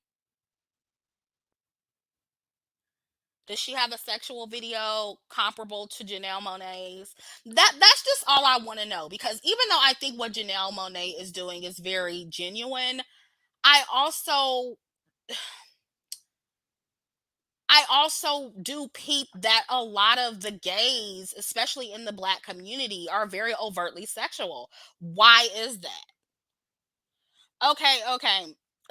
Does she have a sexual video comparable to Janelle Monae's? That's just all I want to know, because even though I think what Janelle Monae is doing is very genuine, I also I also do peep that a lot of the gays, especially in the black community, are very overtly sexual. Why is that? Okay, okay.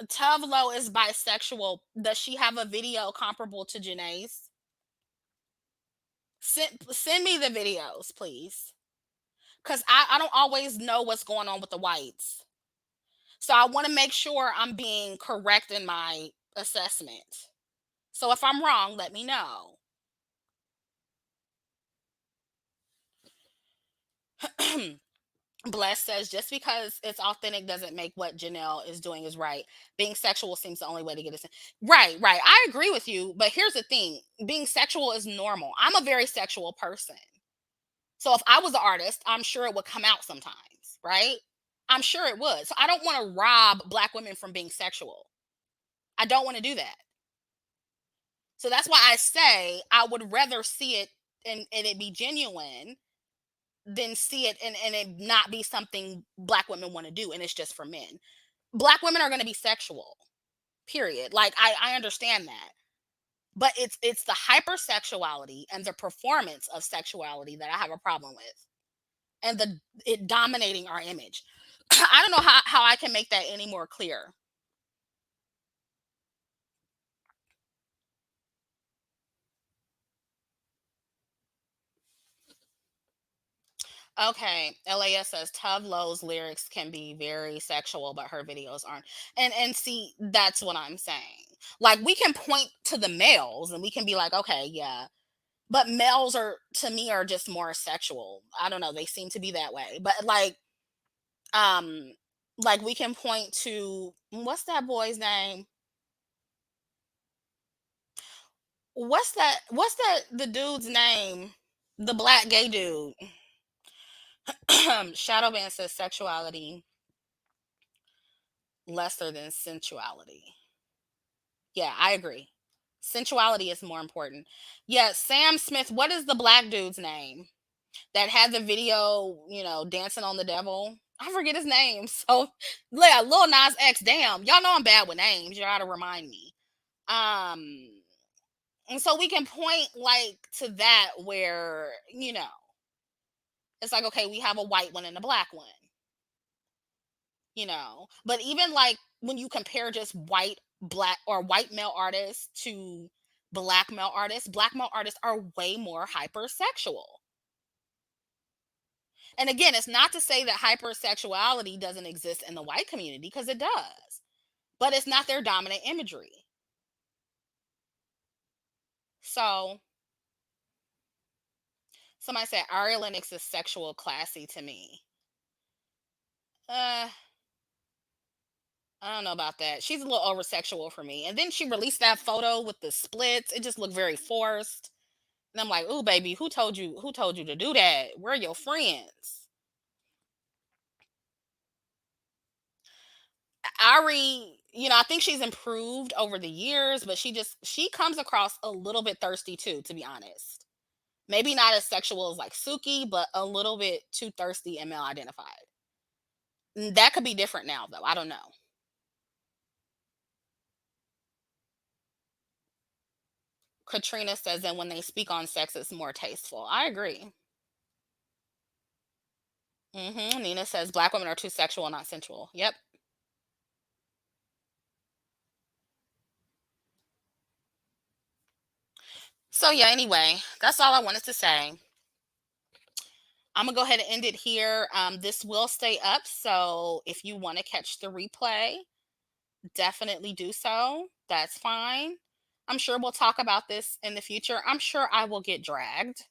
Tove Lo is bisexual. Does she have a video comparable to Janae's? Send me the videos, please. Because I don't always know what's going on with the whites. So I want to make sure I'm being correct in my assessment. So if I'm wrong, let me know. Bless says, just because it's authentic doesn't make what Janelle is doing is right. Being sexual seems the only way to get us in. Right, right. I agree with you. But here's the thing, being sexual is normal. I'm a very sexual person. So if I was an artist, I'm sure it would come out sometimes, right? I'm sure it would. So I don't want to rob black women from being sexual. I don't want to do that. So that's why I say I would rather see it and it be genuine than see it and it not be something black women want to do and it's just for men. Black women are going to be sexual, period. Like, I understand that. But it's the hypersexuality and the performance of sexuality that I have a problem with. And it dominating our image. I don't know how I can make that any more clear. Okay, LAS says Tove Lo's lyrics can be very sexual, but her videos aren't. And see, that's what I'm saying. Like we can point to the males and we can be like, okay, yeah. But males are to me are just more sexual. I don't know, they seem to be that way. But um like we can point to what's that boy's name? What's that the dude's name? The black gay dude. Shadowban says sexuality lesser than sensuality. Yeah, I agree. Sensuality is more important. Yeah, Sam Smith. What is the black dude's name that had the video? Dancing on the devil. I forget his name. So, yeah, Lil Nas X. Damn, y'all know I'm bad with names. You gotta remind me. Um, and so we can point like to that where it's like okay, we have a white one and a black one. But even like when you compare just white black or white male artists to black male artists are way more hypersexual. And again, it's not to say that hypersexuality doesn't exist in the white community because it does, but it's not their dominant imagery. So somebody said Arie Lennox is sexual classy to me. uh I don't know about that. She's a little over sexual for me. And then she released that photo with the splits. It just looked very forced. And I'm like, "Ooh, baby, who told you? Who told you to do that? Where are your friends?" Ari, I think she's improved over the years, but she comes across a little bit thirsty too, to be honest. Maybe not as sexual as like Suki, but a little bit too thirsty and male identified. That could be different now, though. I don't know. Katrina says that when they speak on sex, it's more tasteful. I agree. Nina says black women are too sexual, not sensual. Yep. So yeah. Anyway, that's all I wanted to say. I'm gonna go ahead and end it here. This will stay up, so if you want to catch the replay, definitely do so. That's fine. I'm sure we'll talk about this in the future. I'm sure I will get dragged.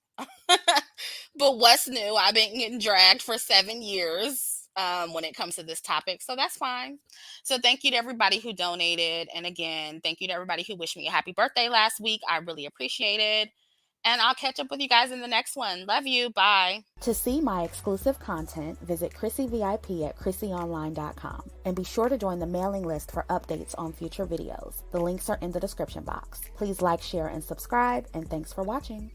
But what's new? I've been getting dragged for 7 years when it comes to this topic. So that's fine. So thank you to everybody who donated. And again, thank you to everybody who wished me a happy birthday last week. I really appreciate it. And I'll catch up with you guys in the next one. Love you. Bye. To see my exclusive content, visit Chrissy VIP at ChrissyOnline.com. And be sure to join the mailing list for updates on future videos. The links are in the description box. Please like, share, and subscribe, and thanks for watching.